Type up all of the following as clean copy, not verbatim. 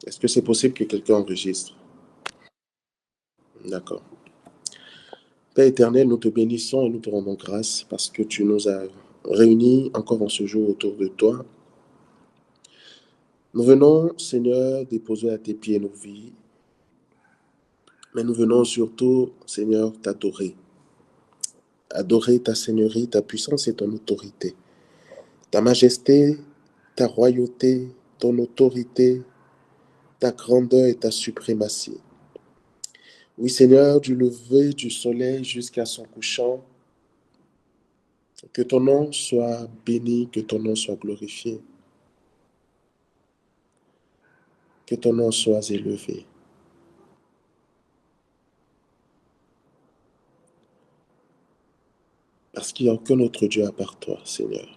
Est-ce que c'est possible que quelqu'un enregistre? D'accord. Père éternel, nous te bénissons et nous te rendons grâce parce que tu nous as réunis encore en ce jour autour de toi. Nous venons, Seigneur, déposer à tes pieds nos vies, mais nous venons surtout, Seigneur, t'adorer. Adorer ta seigneurie, ta puissance et ton autorité. Ta majesté, ta royauté, ton autorité, ta grandeur et ta suprématie. Oui, Seigneur, du lever du soleil jusqu'à son couchant, que ton nom soit béni, que ton nom soit glorifié, que ton nom soit élevé. Parce qu'il n'y a aucun autre Dieu à part toi, Seigneur.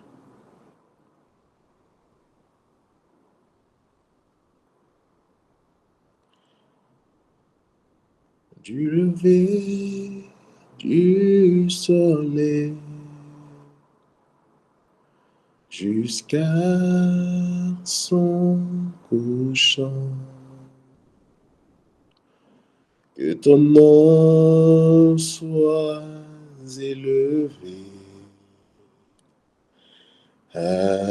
Du lever du soleil jusqu'à son couchant, que ton nom soit élevé. Adonai.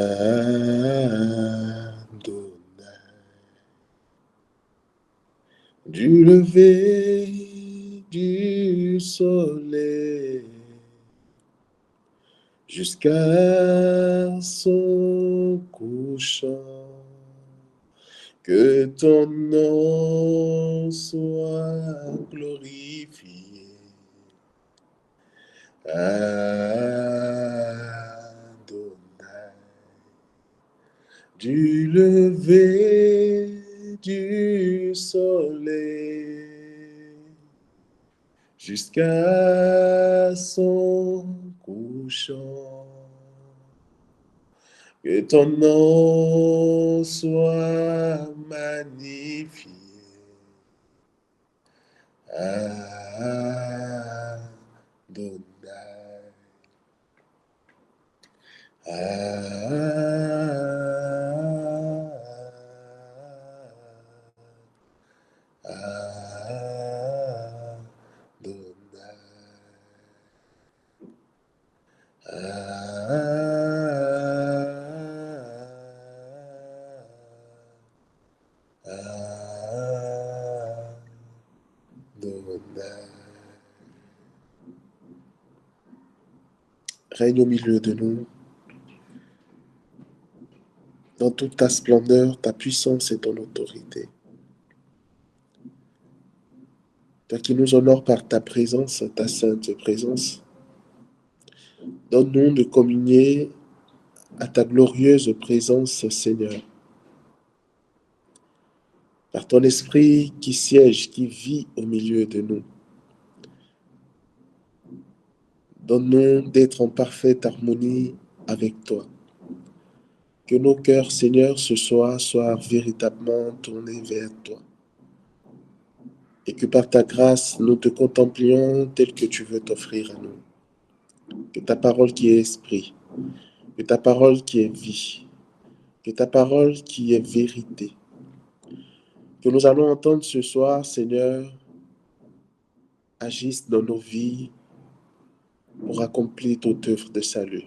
Du lever du soleil jusqu'à son couchant, que ton nom soit glorifié. Adonai. Du lever du soleil jusqu'à son couchant, que ton nom soit magnifié. Adonai. Règne au milieu de nous, dans toute ta splendeur, ta puissance et ton autorité. Toi qui nous honores par ta présence, ta sainte présence, donne-nous de communier à ta glorieuse présence, Seigneur, par ton esprit qui siège, qui vit au milieu de nous. Donne-nous d'être en parfaite harmonie avec toi. Que nos cœurs, Seigneur, ce soir soient véritablement tournés vers toi. Et que par ta grâce, nous te contemplions tel que tu veux t'offrir à nous. Que ta parole qui est esprit, que ta parole qui est vie, que ta parole qui est vérité, que nous allons entendre ce soir, Seigneur, agisse dans nos vies pour accomplir toute œuvre de salut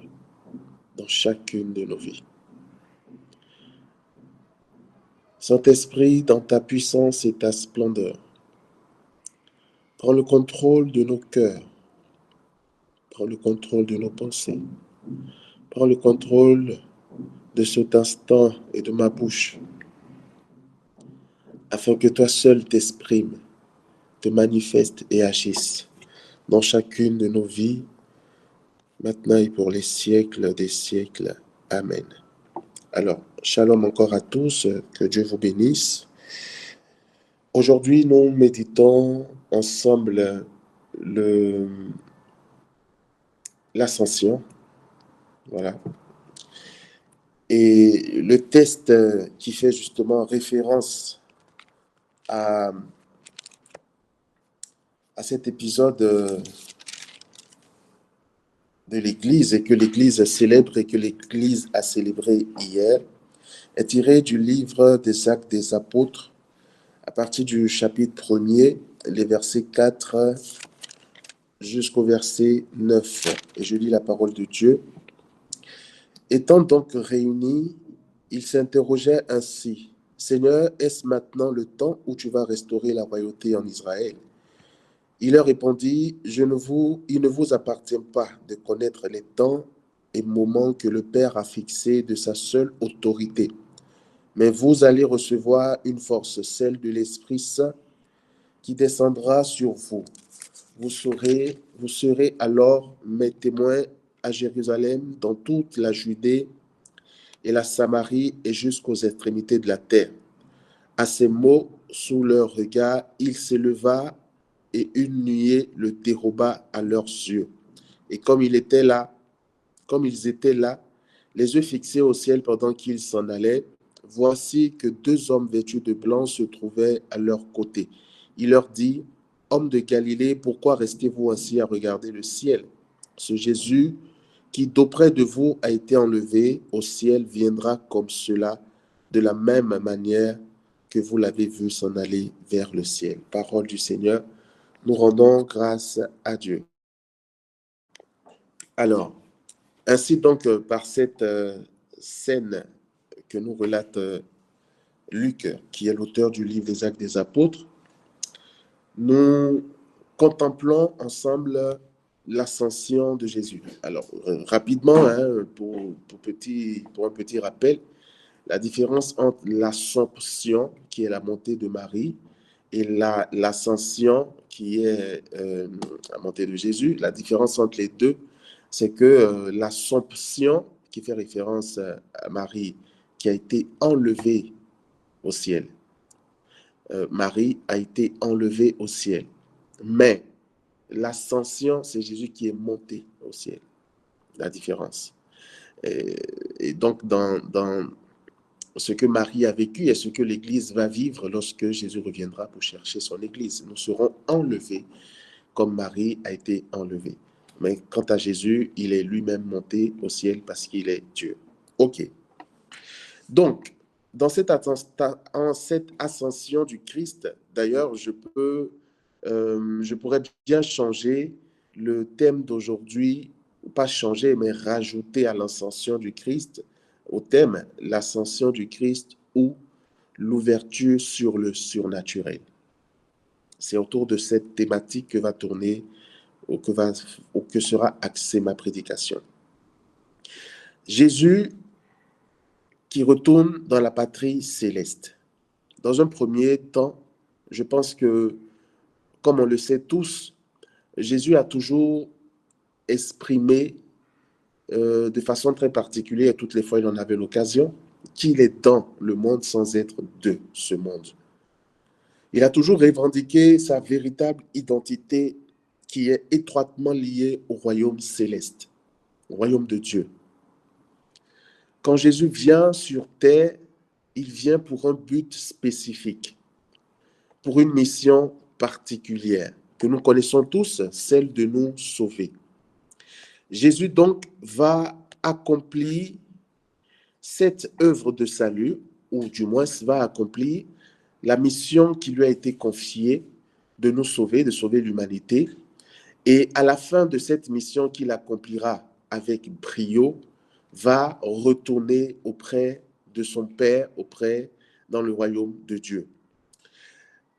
dans chacune de nos vies. Saint-Esprit, dans ta puissance et ta splendeur, prends le contrôle de nos cœurs, prends le contrôle de nos pensées, prends le contrôle de cet instant et de ma bouche, afin que toi seul t'exprimes, te manifestes et agisses dans chacune de nos vies, maintenant et pour les siècles des siècles. Amen. Alors, shalom encore à tous, que Dieu vous bénisse. Aujourd'hui, nous méditons ensemble l'ascension. Voilà. Et le test qui fait justement référence à, à cet épisode de l'Église et que l'Église célèbre et que l'Église a célébré hier, est tiré du livre des Actes des Apôtres, à partir du chapitre 1er, les versets 4 jusqu'au verset 9. Et je lis la parole de Dieu. Étant donc réunis, ils s'interrogeaient ainsi. Seigneur, est-ce maintenant le temps où tu vas restaurer la royauté en Israël? Il leur répondit, il ne vous appartient pas de connaître les temps et moments que le Père a fixés de sa seule autorité. Mais vous allez recevoir une force, celle de l'Esprit Saint, qui descendra sur vous. Vous serez alors mes témoins à Jérusalem, dans toute la Judée et la Samarie et jusqu'aux extrémités de la terre. À ces mots, sous leur regard, il s'éleva et une nuée le déroba à leurs yeux. Et comme ils étaient là, les yeux fixés au ciel pendant qu'ils s'en allaient, voici que deux hommes vêtus de blanc se trouvaient à leur côté. Il leur dit, hommes de Galilée, pourquoi restez-vous ainsi à regarder le ciel? Ce Jésus qui d'auprès de vous a été enlevé au ciel viendra comme cela, de la même manière que vous l'avez vu s'en aller vers le ciel. Parole du Seigneur, nous rendons grâce à Dieu. Alors, ainsi donc, par cette scène que nous relate Luc, qui est l'auteur du livre des Actes des Apôtres, nous contemplons ensemble l'ascension de Jésus. Alors, rapidement, pour un petit rappel, la différence entre l'Assomption, qui est la montée de Marie, et l'ascension, qui est la montée de Jésus, la différence entre les deux, c'est que l'Assomption, qui fait référence à Marie, qui a été enlevée au ciel. Marie a été enlevée au ciel. Mais l'ascension, c'est Jésus qui est monté au ciel. La différence. Et donc, dans ce que Marie a vécu et ce que l'Église va vivre lorsque Jésus reviendra pour chercher son Église. Nous serons enlevés comme Marie a été enlevée. Mais quant à Jésus, il est lui-même monté au ciel parce qu'il est Dieu. OK. Donc, dans cette ascension du Christ, d'ailleurs, je pourrais bien changer le thème d'aujourd'hui, pas changer, mais rajouter à l'ascension du Christ, au thème l'ascension du Christ ou l'ouverture sur le surnaturel. C'est autour de cette thématique que va tourner ou que sera axée ma prédication. Jésus qui retourne dans la patrie céleste. Dans un premier temps, je pense que, comme on le sait tous, Jésus a toujours exprimé de façon très particulière, et toutes les fois il en avait l'occasion, qu'il est dans le monde sans être de ce monde. Il a toujours revendiqué sa véritable identité qui est étroitement liée au royaume céleste, au royaume de Dieu. Quand Jésus vient sur terre, il vient pour un but spécifique, pour une mission particulière que nous connaissons tous, celle de nous sauver. Jésus donc va accomplir cette œuvre de salut, ou du moins va accomplir la mission qui lui a été confiée de nous sauver, de sauver l'humanité. Et à la fin de cette mission qu'il accomplira avec brio, va retourner auprès de son Père, dans le royaume de Dieu.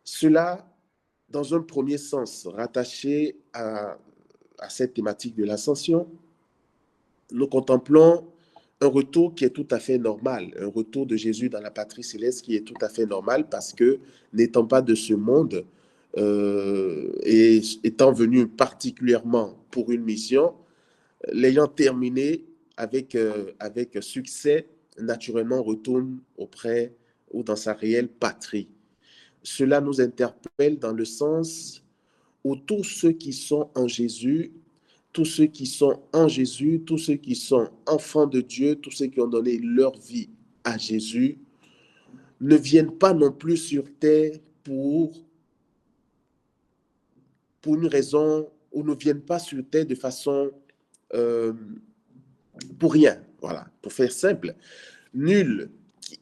Cela, dans un premier sens, rattaché à cette thématique de l'ascension, nous contemplons un retour qui est tout à fait normal, un retour de Jésus dans la patrie céleste qui est tout à fait normal parce que, n'étant pas de ce monde et étant venu particulièrement pour une mission, l'ayant terminé avec succès, naturellement retourne auprès ou dans sa réelle patrie. Cela nous interpelle dans le sens où tous ceux qui sont en Jésus, tous ceux qui sont en Jésus, tous ceux qui sont enfants de Dieu, tous ceux qui ont donné leur vie à Jésus, ne viennent pas non plus sur terre pour une raison, ou ne viennent pas sur terre de façon pour rien. Voilà, pour faire simple. Nul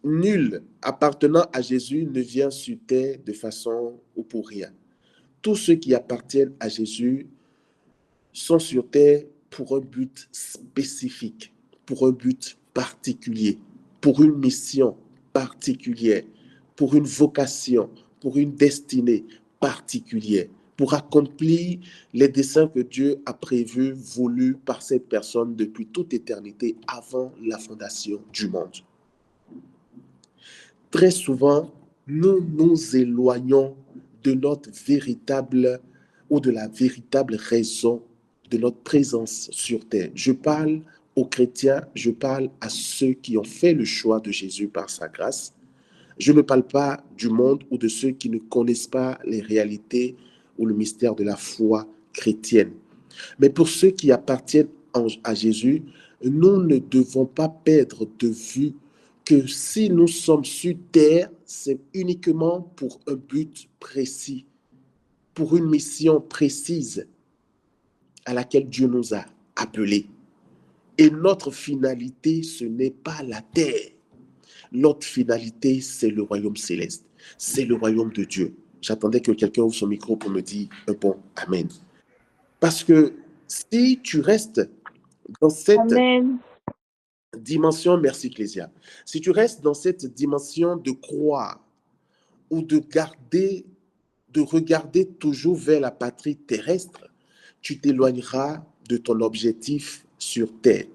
Nul appartenant à Jésus ne vient sur terre de façon ou pour rien. Tous ceux qui appartiennent à Jésus sont sur terre pour un but spécifique, pour un but particulier, pour une mission particulière, pour une vocation, pour une destinée particulière, pour accomplir les desseins que Dieu a prévus, voulus par cette personne depuis toute éternité avant la fondation du monde. Très souvent, nous nous éloignons de notre véritable ou de la véritable raison de notre présence sur terre. Je parle aux chrétiens, je parle à ceux qui ont fait le choix de Jésus par sa grâce. Je ne parle pas du monde ou de ceux qui ne connaissent pas les réalités ou le mystère de la foi chrétienne. Mais pour ceux qui appartiennent à Jésus, nous ne devons pas perdre de vue que si nous sommes sur terre, c'est uniquement pour un but précis, pour une mission précise à laquelle Dieu nous a appelés. Et notre finalité, ce n'est pas la terre. Notre finalité, c'est le royaume céleste. C'est le royaume de Dieu. J'attendais que quelqu'un ouvre son micro pour me dire un bon Amen. Parce que si tu restes dans cette Amen. dimension, merci Clésia, si tu restes dans cette dimension de croire ou de regarder toujours vers la patrie terrestre, tu t'éloigneras de ton objectif sur terre.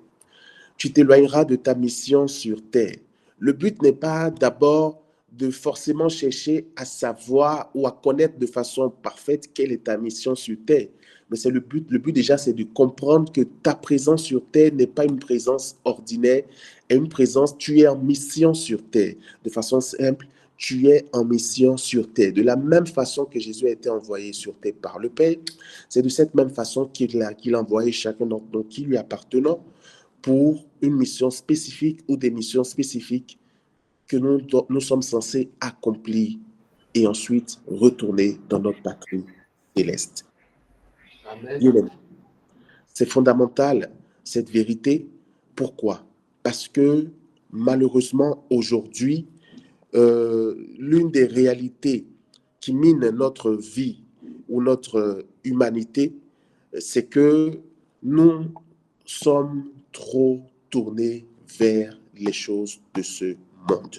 Tu t'éloigneras de ta mission sur terre. Le but n'est pas d'abord de forcément chercher à savoir ou à connaître de façon parfaite quelle est ta mission sur terre. Mais c'est le but. Le but déjà, c'est de comprendre que ta présence sur terre n'est pas une présence ordinaire, et une présence, tu es en mission sur terre. De façon simple, tu es en mission sur terre. De la même façon que Jésus a été envoyé sur terre par le Père, c'est de cette même façon qu'il a envoyé chacun d'entre nous qui lui appartenant pour une mission spécifique ou des missions spécifiques que nous sommes censés accomplir et ensuite retourner dans notre patrie céleste. Amen. C'est fondamental, cette vérité. Pourquoi? Parce que malheureusement, aujourd'hui, l'une des réalités qui mine notre vie ou notre humanité, c'est que nous sommes trop tournés vers les choses de ce monde.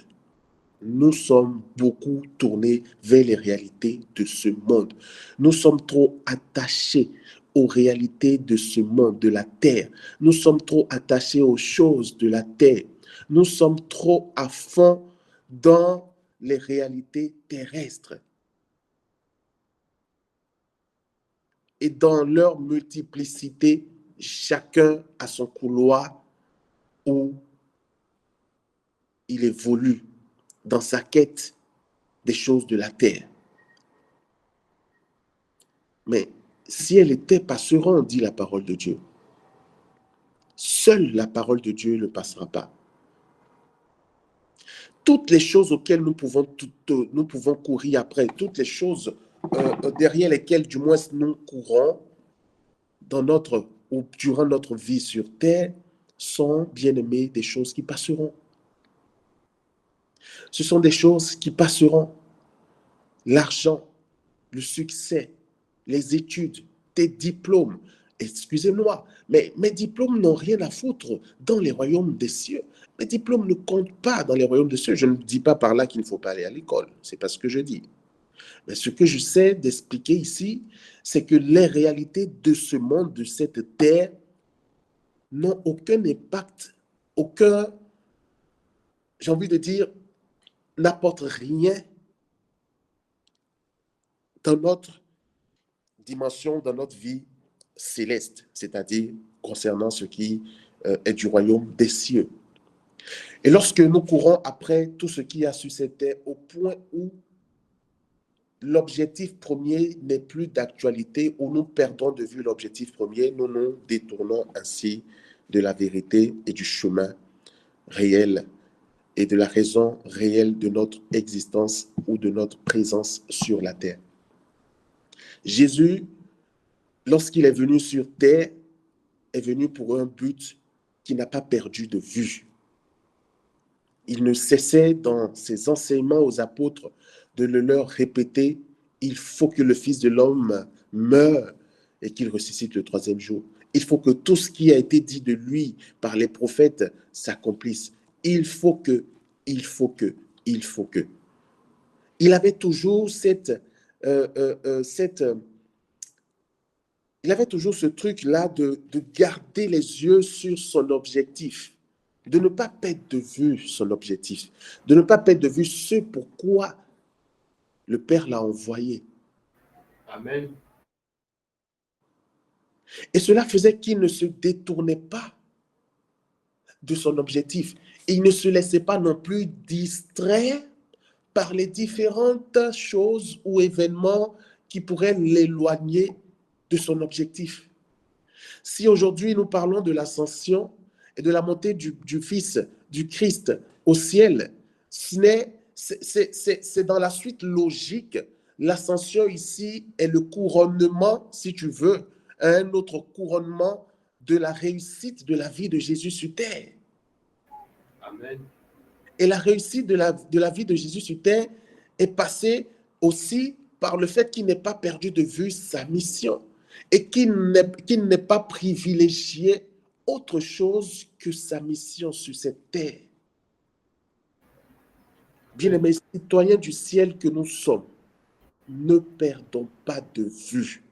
Nous sommes beaucoup tournés vers les réalités de ce monde. Nous sommes trop attachés aux réalités de ce monde, de la terre. Nous sommes trop attachés aux choses de la terre. Nous sommes trop à fond dans les réalités terrestres. Et dans leur multiplicité, chacun a son couloir où il évolue dans sa quête des choses de la terre. Mais si elle était passeron, dit la parole de Dieu, seule la parole de Dieu ne passera pas. Toutes les choses auxquelles nous pouvons courir après, toutes les choses derrière lesquelles du moins nous courons ou durant notre vie sur terre sont, bien aimés, des choses qui passeront. Ce sont des choses qui passeront. L'argent, le succès, les études, tes diplômes. Excusez-moi, mais mes diplômes n'ont rien à foutre dans les royaumes des cieux. Mes diplômes ne comptent pas dans les royaumes des cieux. Je ne dis pas par là qu'il ne faut pas aller à l'école. Ce n'est pas ce que je dis. Mais ce que j'essaie d'expliquer ici, c'est que les réalités de ce monde, de cette terre, n'ont aucun impact, j'ai envie de dire, n'apportent rien dans notre dimension, dans notre vie céleste, c'est-à-dire concernant ce qui est du royaume des cieux. Et lorsque nous courons après tout ce qui a sur cette terre, au point où l'objectif premier n'est plus d'actualité, où nous perdons de vue l'objectif premier, nous nous détournons ainsi de la vérité et du chemin réel et de la raison réelle de notre existence ou de notre présence sur la terre. Jésus, lorsqu'il est venu sur terre, est venu pour un but qu'il n'a pas perdu de vue. Il ne cessait dans ses enseignements aux apôtres de le leur répéter, il faut que le Fils de l'homme meure et qu'il ressuscite le troisième jour. Il faut que tout ce qui a été dit de lui par les prophètes s'accomplisse. Il faut que, il faut que, il faut que. Il avait toujours il avait toujours ce truc-là de garder les yeux sur son objectif, de ne pas perdre de vue son objectif, de ne pas perdre de vue ce pourquoi le Père l'a envoyé. Amen. Et cela faisait qu'il ne se détournait pas de son objectif. Il ne se laissait pas non plus distraire par les différentes choses ou événements qui pourraient l'éloigner de son objectif. Si aujourd'hui nous parlons de l'ascension et de la montée du Fils, du Christ au ciel, c'est dans la suite logique. L'ascension ici est le couronnement, si tu veux, un autre couronnement de la réussite de la vie de Jésus sur terre. Amen. Et la réussite de la vie de Jésus sur terre est passée aussi par le fait qu'il n'ait pas perdu de vue sa mission et qu'il n'ait pas privilégié autre chose que sa mission sur cette terre. Bien-aimés citoyens du ciel que nous sommes, ne perdons pas de vue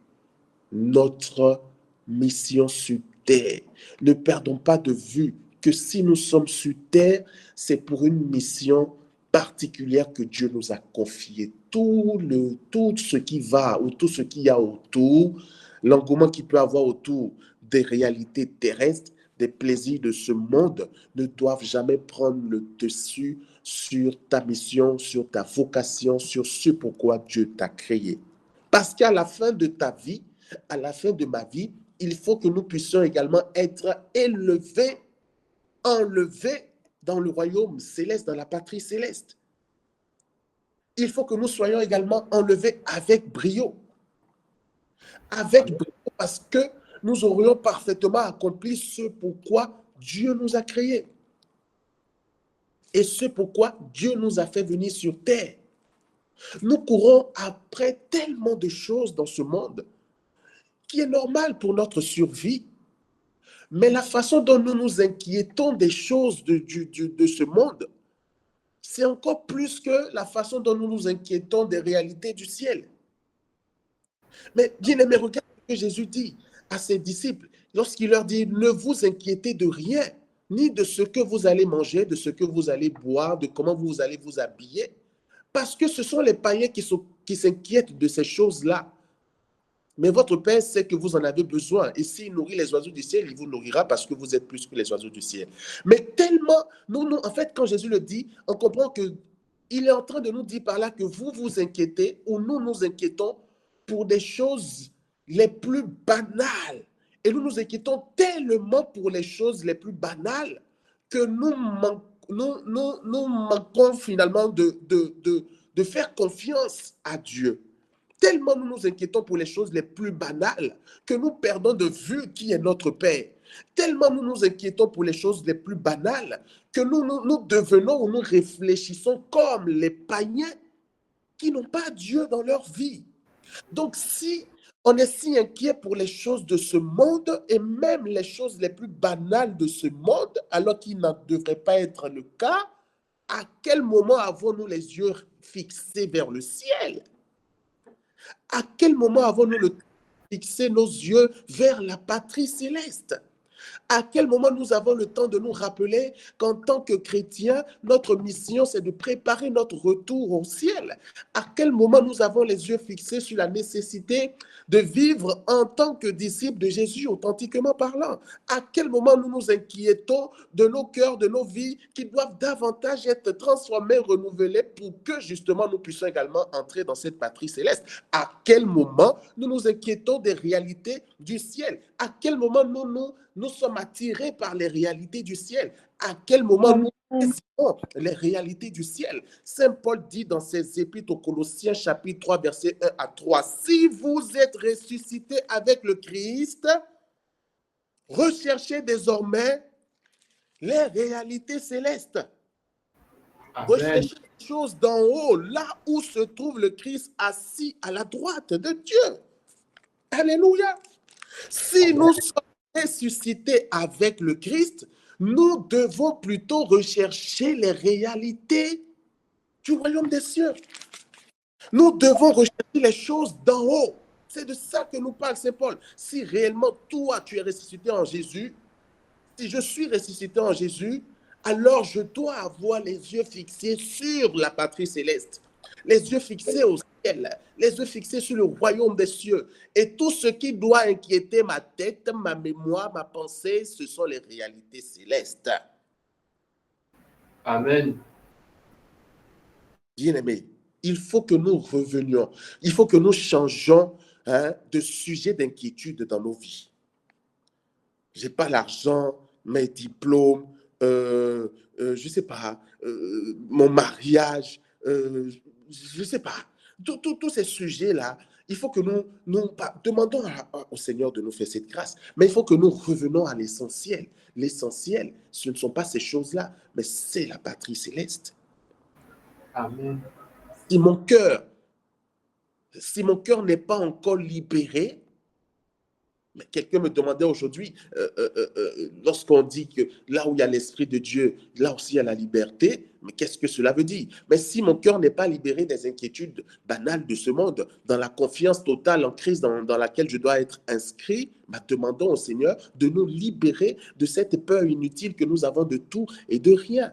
notre mission sur terre. Ne perdons pas de vue que si nous sommes sur terre, c'est pour une mission particulière que Dieu nous a confiée. Tout ce qui va ou tout ce qu'il y a autour, l'engouement qu'il peut avoir autour des réalités terrestres, des plaisirs de ce monde, ne doivent jamais prendre le dessus sur ta mission, sur ta vocation, sur ce pourquoi Dieu t'a créé. Parce qu'à la fin de ta vie, à la fin de ma vie, il faut que nous puissions également être élevés, enlevés dans le royaume céleste, dans la patrie céleste. Il faut que nous soyons également enlevés avec brio. Avec brio parce que nous aurions parfaitement accompli ce pourquoi Dieu nous a créés. Et ce pourquoi Dieu nous a fait venir sur terre. Nous courons après tellement de choses dans ce monde qui est normal pour notre survie. Mais la façon dont nous nous inquiétons des choses de ce monde, c'est encore plus que la façon dont nous nous inquiétons des réalités du ciel. Mais bien aimé, regarde ce que Jésus dit à ses disciples lorsqu'il leur dit, ne vous inquiétez de rien, ni de ce que vous allez manger, de ce que vous allez boire, de comment vous allez vous habiller, parce que ce sont les païens qui s'inquiètent de ces choses-là. Mais votre Père sait que vous en avez besoin. Et s'il nourrit les oiseaux du ciel, il vous nourrira parce que vous êtes plus que les oiseaux du ciel. Mais tellement, en fait, quand Jésus le dit, on comprend qu'il est en train de nous dire par là que vous vous inquiétez ou nous nous inquiétons pour des choses les plus banales. Et nous nous inquiétons tellement pour les choses les plus banales que nous manquons finalement de faire confiance à Dieu. Tellement nous nous inquiétons pour les choses les plus banales que nous perdons de vue qui est notre Père. Tellement nous nous inquiétons pour les choses les plus banales que nous devenons ou nous réfléchissons comme les païens qui n'ont pas Dieu dans leur vie. Donc si on est si inquiet pour les choses de ce monde et même les choses les plus banales de ce monde, alors qu'il n'en devrait pas être le cas, à quel moment avons-nous les yeux fixés vers le ciel? À quel moment avons-nous fixé nos yeux vers la patrie céleste? À quel moment nous avons le temps de nous rappeler qu'en tant que chrétiens, notre mission, c'est de préparer notre retour au ciel? À quel moment nous avons les yeux fixés sur la nécessité de vivre en tant que disciples de Jésus, authentiquement parlant? À quel moment nous nous inquiétons de nos cœurs, de nos vies, qui doivent davantage être transformés, renouvelés, pour que justement nous puissions également entrer dans cette patrie céleste? À quel moment nous nous inquiétons des réalités du ciel? À quel moment nous sommes attirés par les réalités du ciel? À quel moment nous désirons les réalités du ciel? Saint Paul dit dans ses épîtres aux Colossiens, chapitre 3, versets 1 à 3, « Si vous êtes ressuscités avec le Christ, recherchez désormais les réalités célestes, Amen. Recherchez les choses d'en haut, là où se trouve le Christ assis à la droite de Dieu. Alléluia. Si nous sommes ressuscités avec le Christ, nous devons plutôt rechercher les réalités du royaume des cieux. Nous devons rechercher les choses d'en haut. C'est de ça que nous parle Saint Paul. Si réellement toi, tu es ressuscité en Jésus, si je suis ressuscité en Jésus, alors je dois avoir les yeux fixés sur la patrie céleste, les yeux fixés au ciel, les yeux fixés sur le royaume des cieux. Et tout ce qui doit inquiéter ma tête, ma mémoire, ma pensée, ce sont les réalités célestes. Amen. Bien-aimés, il faut que nous revenions, il faut que nous changions de sujet d'inquiétude dans nos vies. Je n'ai pas l'argent, mes diplômes, je ne sais pas, mon mariage, je ne sais pas. Tous ces sujets-là, il faut que nous demandons au Seigneur de nous faire cette grâce, mais il faut que nous revenons à l'essentiel. L'essentiel, ce ne sont pas ces choses-là, mais c'est la patrie céleste. Amen. Si mon cœur n'est pas encore libéré, mais quelqu'un me demandait aujourd'hui, lorsqu'on dit que là où il y a l'Esprit de Dieu, là aussi il y a la liberté, mais qu'est-ce que cela veut dire? Mais si mon cœur n'est pas libéré des inquiétudes banales de ce monde, dans la confiance totale en Christ dans laquelle je dois être inscrit, demandons au Seigneur de nous libérer de cette peur inutile que nous avons de tout et de rien.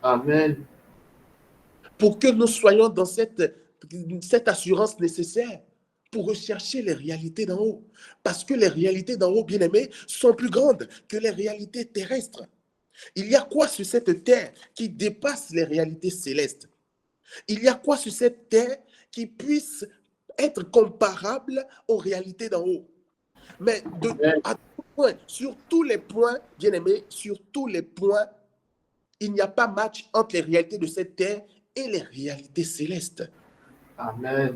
Amen. Pour que nous soyons dans cette assurance nécessaire pour rechercher les réalités d'en haut. Parce que les réalités d'en haut, bien-aimés, sont plus grandes que les réalités terrestres. Il y a quoi sur cette terre qui dépasse les réalités célestes? Il y a quoi sur cette terre qui puisse être comparable aux réalités d'en haut? Mais sur tous les points, bien-aimés, sur tous les points, il n'y a pas match entre les réalités de cette terre et les réalités célestes. Amen.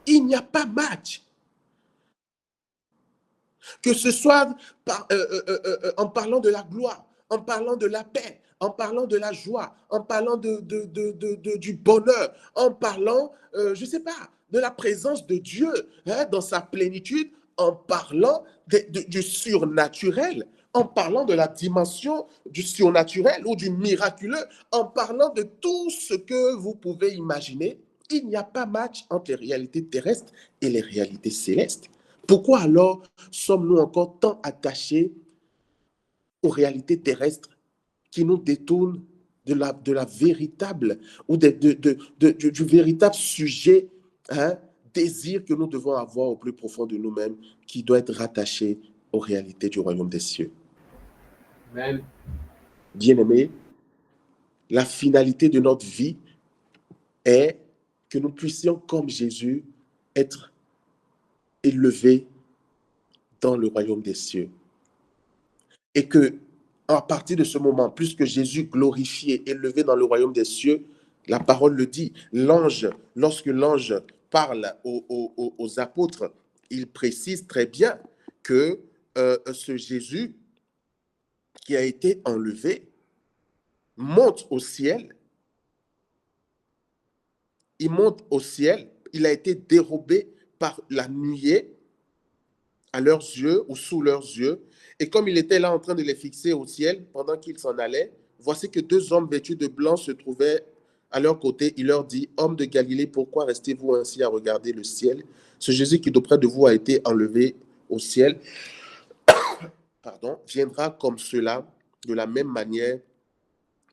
Il n'y a pas match. Que ce soit en parlant de la gloire, en parlant de la paix, en parlant de la joie, en parlant du bonheur, en parlant, je ne sais pas, de la présence de Dieu dans sa plénitude, en parlant du surnaturel, en parlant de la dimension du surnaturel ou du miraculeux, en parlant de tout ce que vous pouvez imaginer. Il n'y a pas match entre les réalités terrestres et les réalités célestes. Pourquoi alors sommes-nous encore tant attachés aux réalités terrestres qui nous détournent de la véritable ou du véritable sujet, désir que nous devons avoir au plus profond de nous-mêmes, qui doit être rattaché aux réalités du royaume des cieux. Amen. Bien-aimés, la finalité de notre vie est que nous puissions, comme Jésus, être élevés dans le royaume des cieux. Et que, à partir de ce moment, puisque Jésus glorifié, élevé dans le royaume des cieux, la parole le dit, lorsque l'ange parle aux apôtres, il précise très bien que ce Jésus qui a été enlevé monte au ciel. Il monte au ciel, il a été dérobé par la nuée à leurs yeux ou sous leurs yeux. Et comme il était là en train de les fixer au ciel pendant qu'ils s'en allaient, voici que deux hommes vêtus de blanc se trouvaient à leur côté. Il leur dit, hommes de Galilée, pourquoi restez-vous ainsi à regarder le ciel? Ce Jésus qui d'auprès de vous a été enlevé au ciel, viendra comme cela, de la même manière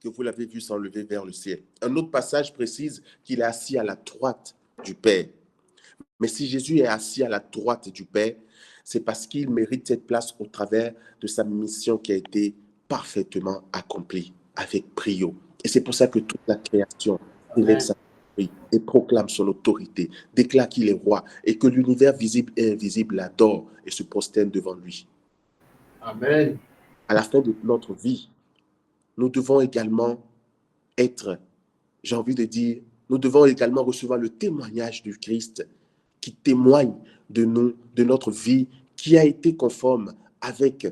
que vous l'avez vu s'enlever vers le ciel. Un autre passage précise qu'il est assis à la droite du Père. Mais si Jésus est assis à la droite du Père, c'est parce qu'il mérite cette place au travers de sa mission qui a été parfaitement accomplie avec brio. Et c'est pour ça que toute la création élève sa gloire et proclame son autorité, déclare qu'il est roi et que l'univers visible et invisible l'adore et se prosterne devant lui. Amen. À la fin de notre vie, nous devons également être, j'ai envie de dire, nous devons également recevoir le témoignage du Christ qui témoigne de nous, de notre vie, qui a été conforme avec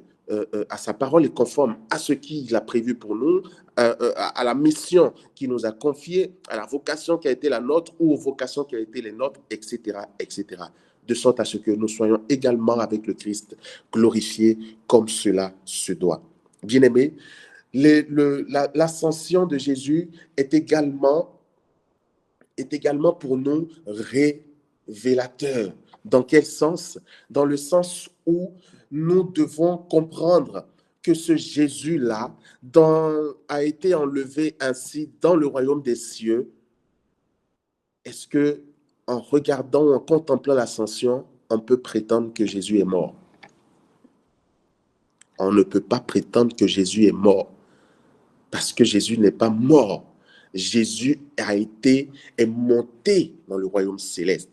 à sa parole et conforme à ce qu'il a prévu pour nous, à la mission qu'il nous a confiée, à la vocation qui a été la nôtre ou aux vocations qui ont été les nôtres, etc., etc. De sorte à ce que nous soyons également avec le Christ glorifiés comme cela se doit. Bien-aimés, l'ascension de Jésus est également pour nous révélateur. Dans quel sens? Dans le sens où nous devons comprendre que ce Jésus-là a été enlevé ainsi dans le royaume des cieux. Est-ce que, en regardant, en contemplant l'ascension, on peut prétendre que Jésus est mort? On ne peut pas prétendre que Jésus est mort, parce que Jésus n'est pas mort. Jésus est monté dans le royaume céleste.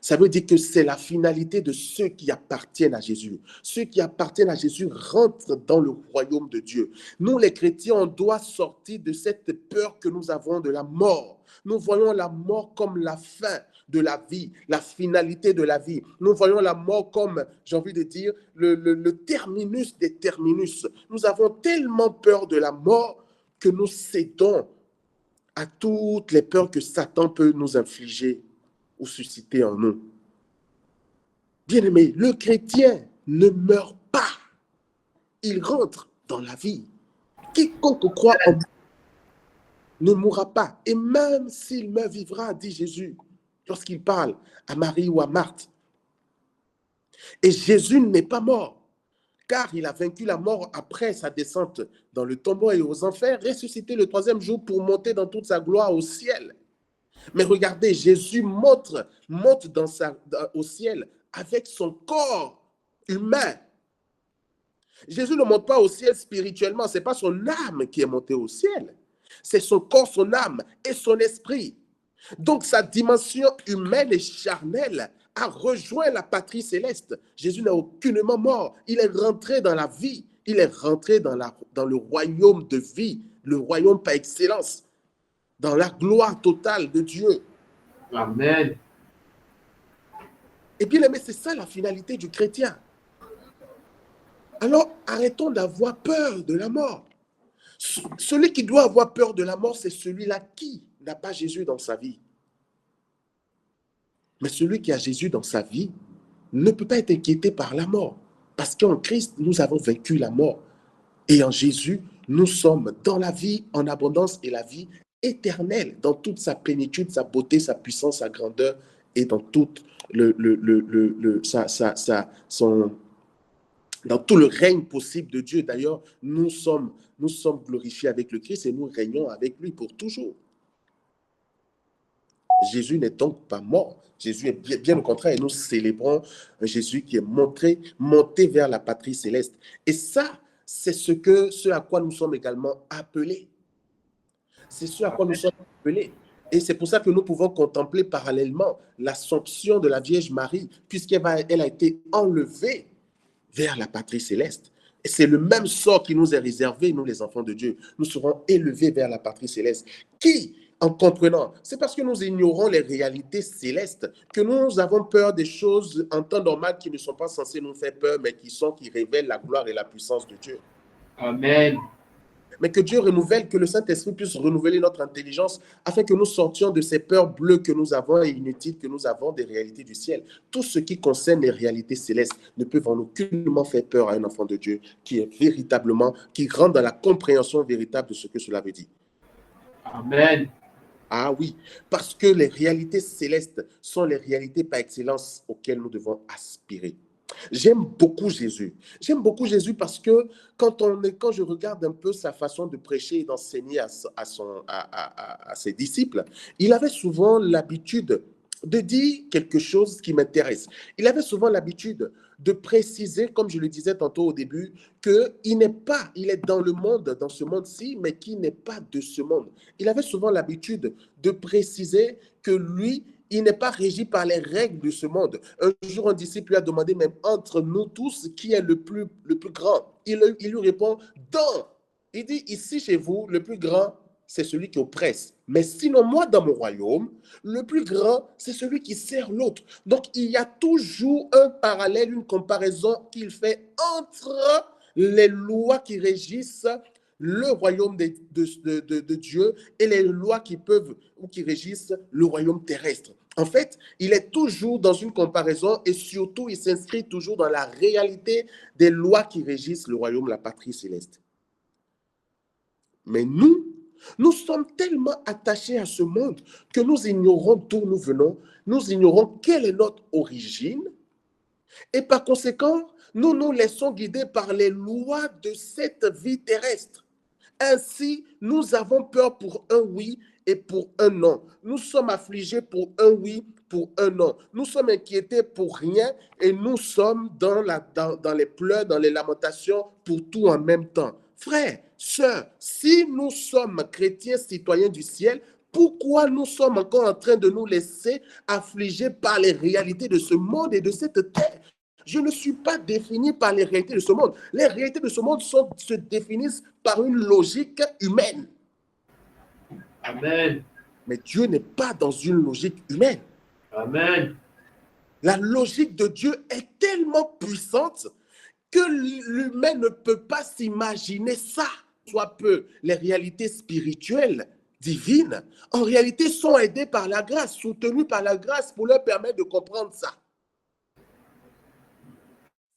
Ça veut dire que c'est la finalité de ceux qui appartiennent à Jésus. Ceux qui appartiennent à Jésus rentrent dans le royaume de Dieu. Nous, les chrétiens, on doit sortir de cette peur que nous avons de la mort. Nous voyons la mort comme la fin de la vie, la finalité de la vie. Nous voyons la mort comme, j'ai envie de dire, le terminus des terminus. Nous avons tellement peur de la mort que nous cédons à toutes les peurs que Satan peut nous infliger ou susciter en nous. Bien-aimé, le chrétien ne meurt pas. Il rentre dans la vie. Quiconque croit en lui ne mourra pas. Et même s'il meurt, vivra, dit Jésus, lorsqu'il parle à Marie ou à Marthe. Et Jésus n'est pas mort, car il a vaincu la mort après sa descente dans le tombeau et aux enfers, ressuscité le 3e jour pour monter dans toute sa gloire au ciel. Mais regardez, Jésus monte au ciel avec son corps humain. Jésus ne monte pas au ciel spirituellement, ce n'est pas son âme qui est montée au ciel. C'est son corps, son âme et son esprit. Donc sa dimension humaine et charnelle a rejoint la patrie céleste. Jésus n'est aucunement mort. Il est rentré dans la vie. Il est rentré dans le royaume de vie, le royaume par excellence, dans la gloire totale de Dieu. Amen. Et bien aimé, c'est ça la finalité du chrétien. Alors, arrêtons d'avoir peur de la mort. Celui qui doit avoir peur de la mort, c'est celui-là qui n'a pas Jésus dans sa vie. Mais celui qui a Jésus dans sa vie ne peut pas être inquiété par la mort. Parce qu'en Christ, nous avons vaincu la mort. Et en Jésus, nous sommes dans la vie en abondance et la vie éternelle, dans toute sa plénitude, sa beauté, sa puissance, sa grandeur et dans tout dans tout le règne possible de Dieu. D'ailleurs, nous sommes glorifiés avec le Christ et nous régnons avec lui pour toujours. Jésus n'est donc pas mort. Jésus est bien au contraire. Et nous célébrons Jésus qui est monté vers la patrie céleste. Et ça, c'est ce à quoi nous sommes également appelés. C'est ce à quoi nous sommes appelés. Et c'est pour ça que nous pouvons contempler parallèlement l'Assomption de la Vierge Marie, puisqu'elle a été enlevée vers la patrie céleste. Et c'est le même sort qui nous est réservé, nous les enfants de Dieu. Nous serons élevés vers la patrie céleste. Qui, en comprenant, c'est parce que nous ignorons les réalités célestes que nous avons peur des choses en temps normal qui ne sont pas censées nous faire peur, mais qui révèlent la gloire et la puissance de Dieu. Amen. Mais que Dieu renouvelle, que le Saint-Esprit puisse renouveler notre intelligence afin que nous sortions de ces peurs bleues que nous avons et inutiles que nous avons des réalités du ciel. Tout ce qui concerne les réalités célestes ne peut en aucunement faire peur à un enfant de Dieu qui rentre dans la compréhension véritable de ce que cela veut dire. Amen. Ah oui, parce que les réalités célestes sont les réalités par excellence auxquelles nous devons aspirer. J'aime beaucoup Jésus. J'aime beaucoup Jésus parce que quand je regarde un peu sa façon de prêcher et d'enseigner à ses disciples, il avait souvent l'habitude de dire quelque chose qui m'intéresse. Il avait souvent l'habitude de préciser, comme je le disais tantôt au début, qu'il est dans le monde, dans ce monde-ci, mais qu'il n'est pas de ce monde. Il avait souvent l'habitude de préciser que lui, il n'est pas régi par les règles de ce monde. Un jour, un disciple lui a demandé, même entre nous tous, qui est le plus grand? Il lui répond, il dit, ici chez vous, le plus grand, c'est celui qui oppresse. Mais sinon, moi, dans mon royaume, le plus grand, c'est celui qui sert l'autre. Donc, il y a toujours un parallèle, une comparaison qu'il fait entre les lois qui régissent le royaume de Dieu et les lois qui peuvent ou qui régissent le royaume terrestre. En fait, il est toujours dans une comparaison et surtout, il s'inscrit toujours dans la réalité des lois qui régissent le royaume, la patrie céleste. Mais nous sommes tellement attachés à ce monde que nous ignorons d'où nous venons, nous ignorons quelle est notre origine et par conséquent, nous nous laissons guider par les lois de cette vie terrestre. Ainsi, nous avons peur pour un oui et pour un non. Nous sommes affligés pour un oui, pour un non. Nous sommes inquiétés pour rien et nous sommes dans les pleurs, dans les lamentations pour tout en même temps. Frères, sœurs, si nous sommes chrétiens, citoyens du ciel, pourquoi nous sommes encore en train de nous laisser affliger par les réalités de ce monde et de cette terre? Je ne suis pas défini par les réalités de ce monde. Les réalités de ce monde se définissent par une logique humaine. Amen. Mais Dieu n'est pas dans une logique humaine. Amen. La logique de Dieu est tellement puissante que l'humain ne peut pas s'imaginer ça. Soit peu, les réalités spirituelles divines, en réalité, sont aidées par la grâce, soutenues par la grâce pour leur permettre de comprendre ça.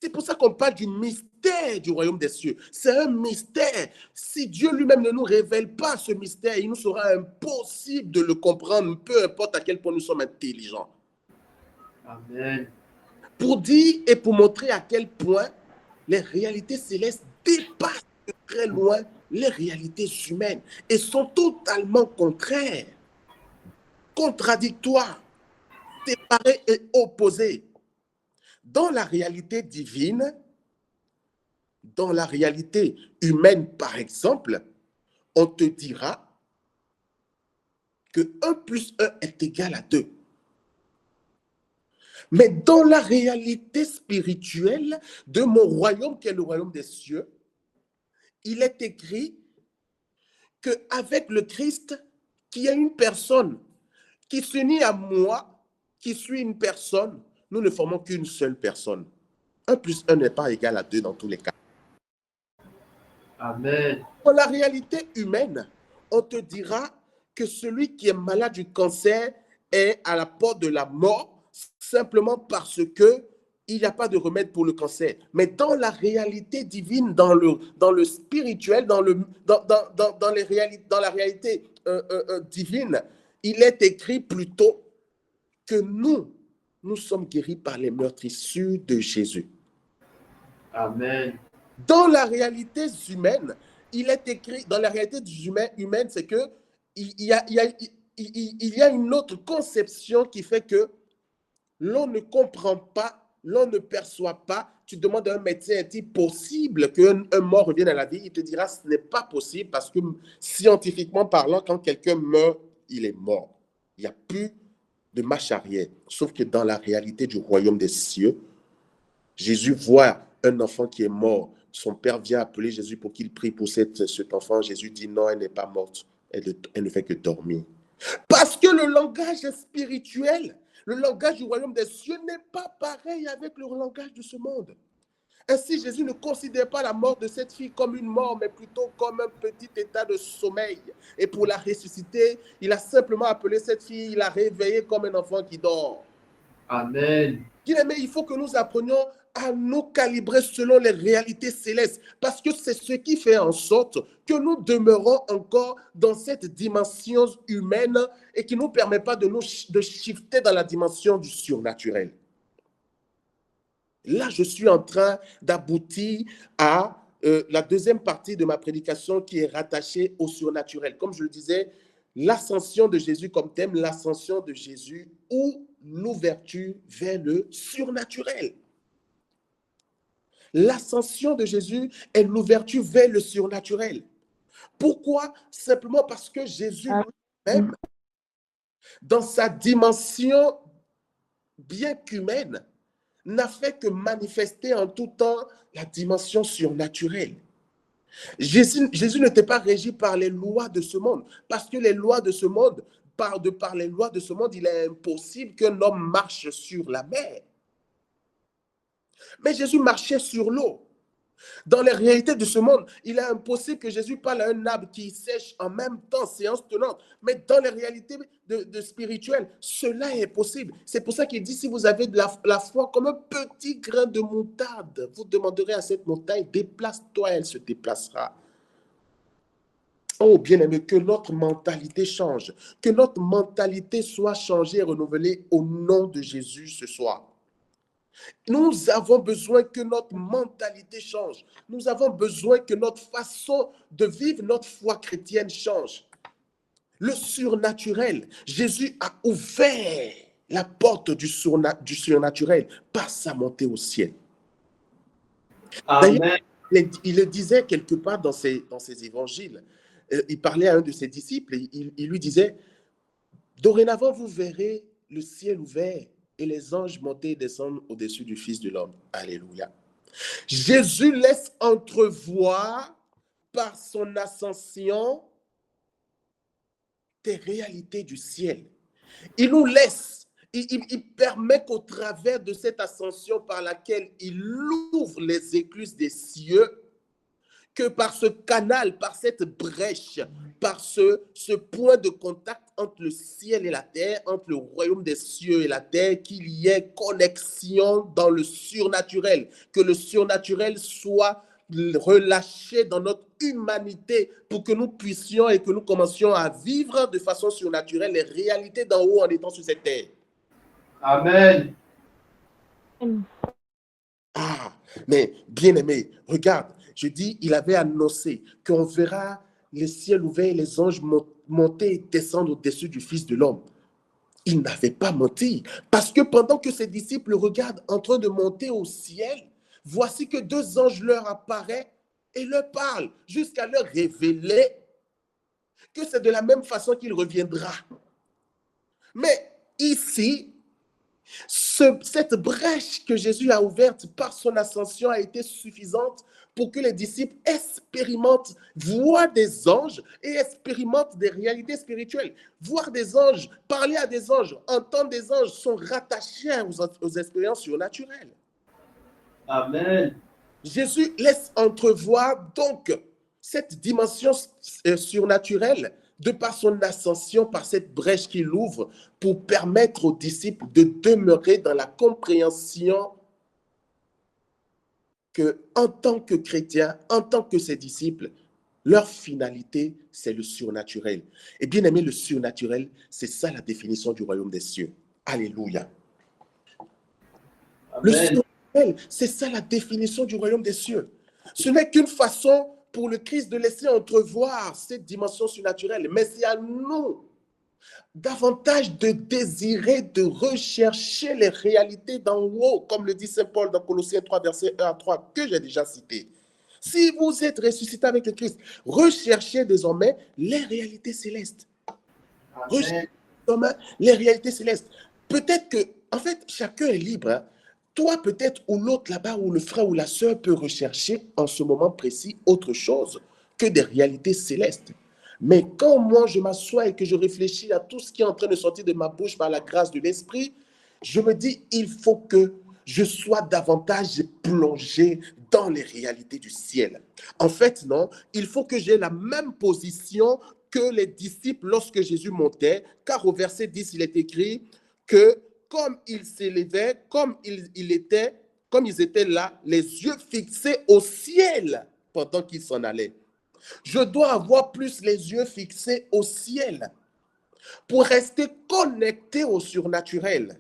C'est pour ça qu'on parle du mystère du royaume des cieux. C'est un mystère. Si Dieu lui-même ne nous révèle pas ce mystère, il nous sera impossible de le comprendre, peu importe à quel point nous sommes intelligents. Amen. Pour dire et pour montrer à quel point les réalités célestes dépassent de très loin les réalités humaines et sont totalement contraires, contradictoires, séparées et opposées. Dans la réalité divine, dans la réalité humaine, par exemple, on te dira que 1 plus 1 est égal à 2. Mais dans la réalité spirituelle de mon royaume, qui est le royaume des cieux, il est écrit qu'avec le Christ, qu'il y a une personne qui s'unit à moi, qui suis une personne, nous ne formons qu'une seule personne. 1 plus 1 n'est pas égal à 2 dans tous les cas. Amen. Dans la réalité humaine, on te dira que celui qui est malade du cancer est à la porte de la mort simplement parce que il n'y a pas de remède pour le cancer. Mais dans la réalité divine, dans le spirituel, dans la réalité divine, il est écrit plutôt que nous sommes guéris par les meurtrissures de Jésus. Amen. Dans la réalité humaine, il est écrit, dans la réalité humaine, c'est que il y a une autre conception qui fait que l'on ne comprend pas, l'on ne perçoit pas. Tu demandes à un médecin, est-il possible qu'un mort revienne à la vie? Il te dira, ce n'est pas possible parce que scientifiquement parlant, quand quelqu'un meurt, il est mort. Il n'y a plus de marche arrière. Sauf que dans la réalité du royaume des cieux, Jésus voit un enfant qui est mort. Son père vient appeler Jésus pour qu'il prie pour cet enfant. Jésus dit non, elle n'est pas morte. Elle ne fait que dormir. Parce que le langage spirituel, le langage du royaume des cieux n'est pas pareil avec le langage de ce monde. Ainsi, Jésus ne considère pas la mort de cette fille comme une mort, mais plutôt comme un petit état de sommeil. Et pour la ressusciter, il a simplement appelé cette fille, il l'a réveillée comme un enfant qui dort. Amen. Mais il faut que nous apprenions à nous calibrer selon les réalités célestes, parce que c'est ce qui fait en sorte que nous demeurons encore dans cette dimension humaine et qui ne nous permet pas de shifter dans la dimension du surnaturel. Là, je suis en train d'aboutir à la deuxième partie de ma prédication qui est rattachée au surnaturel. Comme je le disais, l'ascension de Jésus comme thème, l'ascension de Jésus ou l'ouverture vers le surnaturel. L'ascension de Jésus est l'ouverture vers le surnaturel. Pourquoi? Simplement parce que Jésus lui-même, dans sa dimension bien qu'humaine, n'a fait que manifester en tout temps la dimension surnaturelle. Jésus n'était pas régi par les lois de ce monde, parce que les lois de ce monde, par les lois de ce monde, il est impossible qu'un homme marche sur la mer. Mais Jésus marchait sur l'eau. Dans les réalités de ce monde, il est impossible que Jésus parle à un arbre qui sèche en même temps, séance tenante. Mais dans les réalités de spirituelles, cela est possible. C'est pour ça qu'il dit, si vous avez de la foi comme un petit grain de moutarde, vous demanderez à cette montagne, déplace-toi, elle se déplacera. Oh, bien-aimé, que notre mentalité change, que notre mentalité soit changée et renouvelée au nom de Jésus ce soir. Nous avons besoin que notre mentalité change. Nous avons besoin que notre façon de vivre notre foi chrétienne change. Le surnaturel, Jésus a ouvert la porte du surnaturel par sa montée au ciel. D'ailleurs, il le disait quelque part dans ses évangiles. Il parlait à un de ses disciples, il lui disait, dorénavant, vous verrez le ciel ouvert et les anges monter et descendre au-dessus du Fils de l'homme. Alléluia. Jésus laisse entrevoir par son ascension des réalités du ciel. Il nous laisse, il permet qu'au travers de cette ascension par laquelle il ouvre les écluses des cieux, que par ce canal, par cette brèche, par ce point de contact entre le ciel et la terre, entre le royaume des cieux et la terre, qu'il y ait connexion dans le surnaturel, que le surnaturel soit relâché dans notre humanité pour que nous puissions et que nous commencions à vivre de façon surnaturelle les réalités d'en haut en étant sur cette terre. Amen. Ah, mais bien aimé, regarde, je dis, il avait annoncé qu'on verra le ciel ouvert et les anges monter et descendre au-dessus du Fils de l'homme. Il n'avait pas menti, parce que pendant que ses disciples regardent en train de monter au ciel, voici que deux anges leur apparaissent et leur parlent jusqu'à leur révéler que c'est de la même façon qu'il reviendra. Mais ici, cette brèche que Jésus a ouverte par son ascension a été suffisante pour que les disciples expérimentent, voient des anges et expérimentent des réalités spirituelles. Voir des anges, parler à des anges, entendre des anges sont rattachés aux expériences surnaturelles. Amen. Jésus laisse entrevoir donc cette dimension surnaturelle de par son ascension, par cette brèche qu'il ouvre pour permettre aux disciples de demeurer dans la compréhension que, en tant que chrétiens, en tant que ses disciples, leur finalité, c'est le surnaturel. Et bien aimé, le surnaturel, c'est ça la définition du royaume des cieux. Alléluia. Amen. Le surnaturel, c'est ça la définition du royaume des cieux. Ce n'est qu'une façon pour le Christ de laisser entrevoir cette dimension surnaturelle, mais c'est à nous davantage de désirer, de rechercher les réalités d'en haut, comme le dit Saint Paul dans Colossiens 3, verset 1 à 3, que j'ai déjà cité. Si vous êtes ressuscité avec le Christ, recherchez désormais les réalités célestes. Recherchez désormais les réalités célestes. Peut-être que, en fait, chacun est libre. Hein. Toi, peut-être, ou l'autre là-bas, ou le frère ou la sœur peut rechercher en ce moment précis autre chose que des réalités célestes. Mais quand moi, je m'assois et que je réfléchis à tout ce qui est en train de sortir de ma bouche par la grâce de l'Esprit, je me dis, il faut que je sois davantage plongé dans les réalités du ciel. En fait, non, il faut que j'ai la même position que les disciples lorsque Jésus montait, car au verset 10, il est écrit que comme ils s'élevaient, comme ils étaient là, les yeux fixés au ciel pendant qu'ils s'en allaient. Je dois avoir plus les yeux fixés au ciel pour rester connecté au surnaturel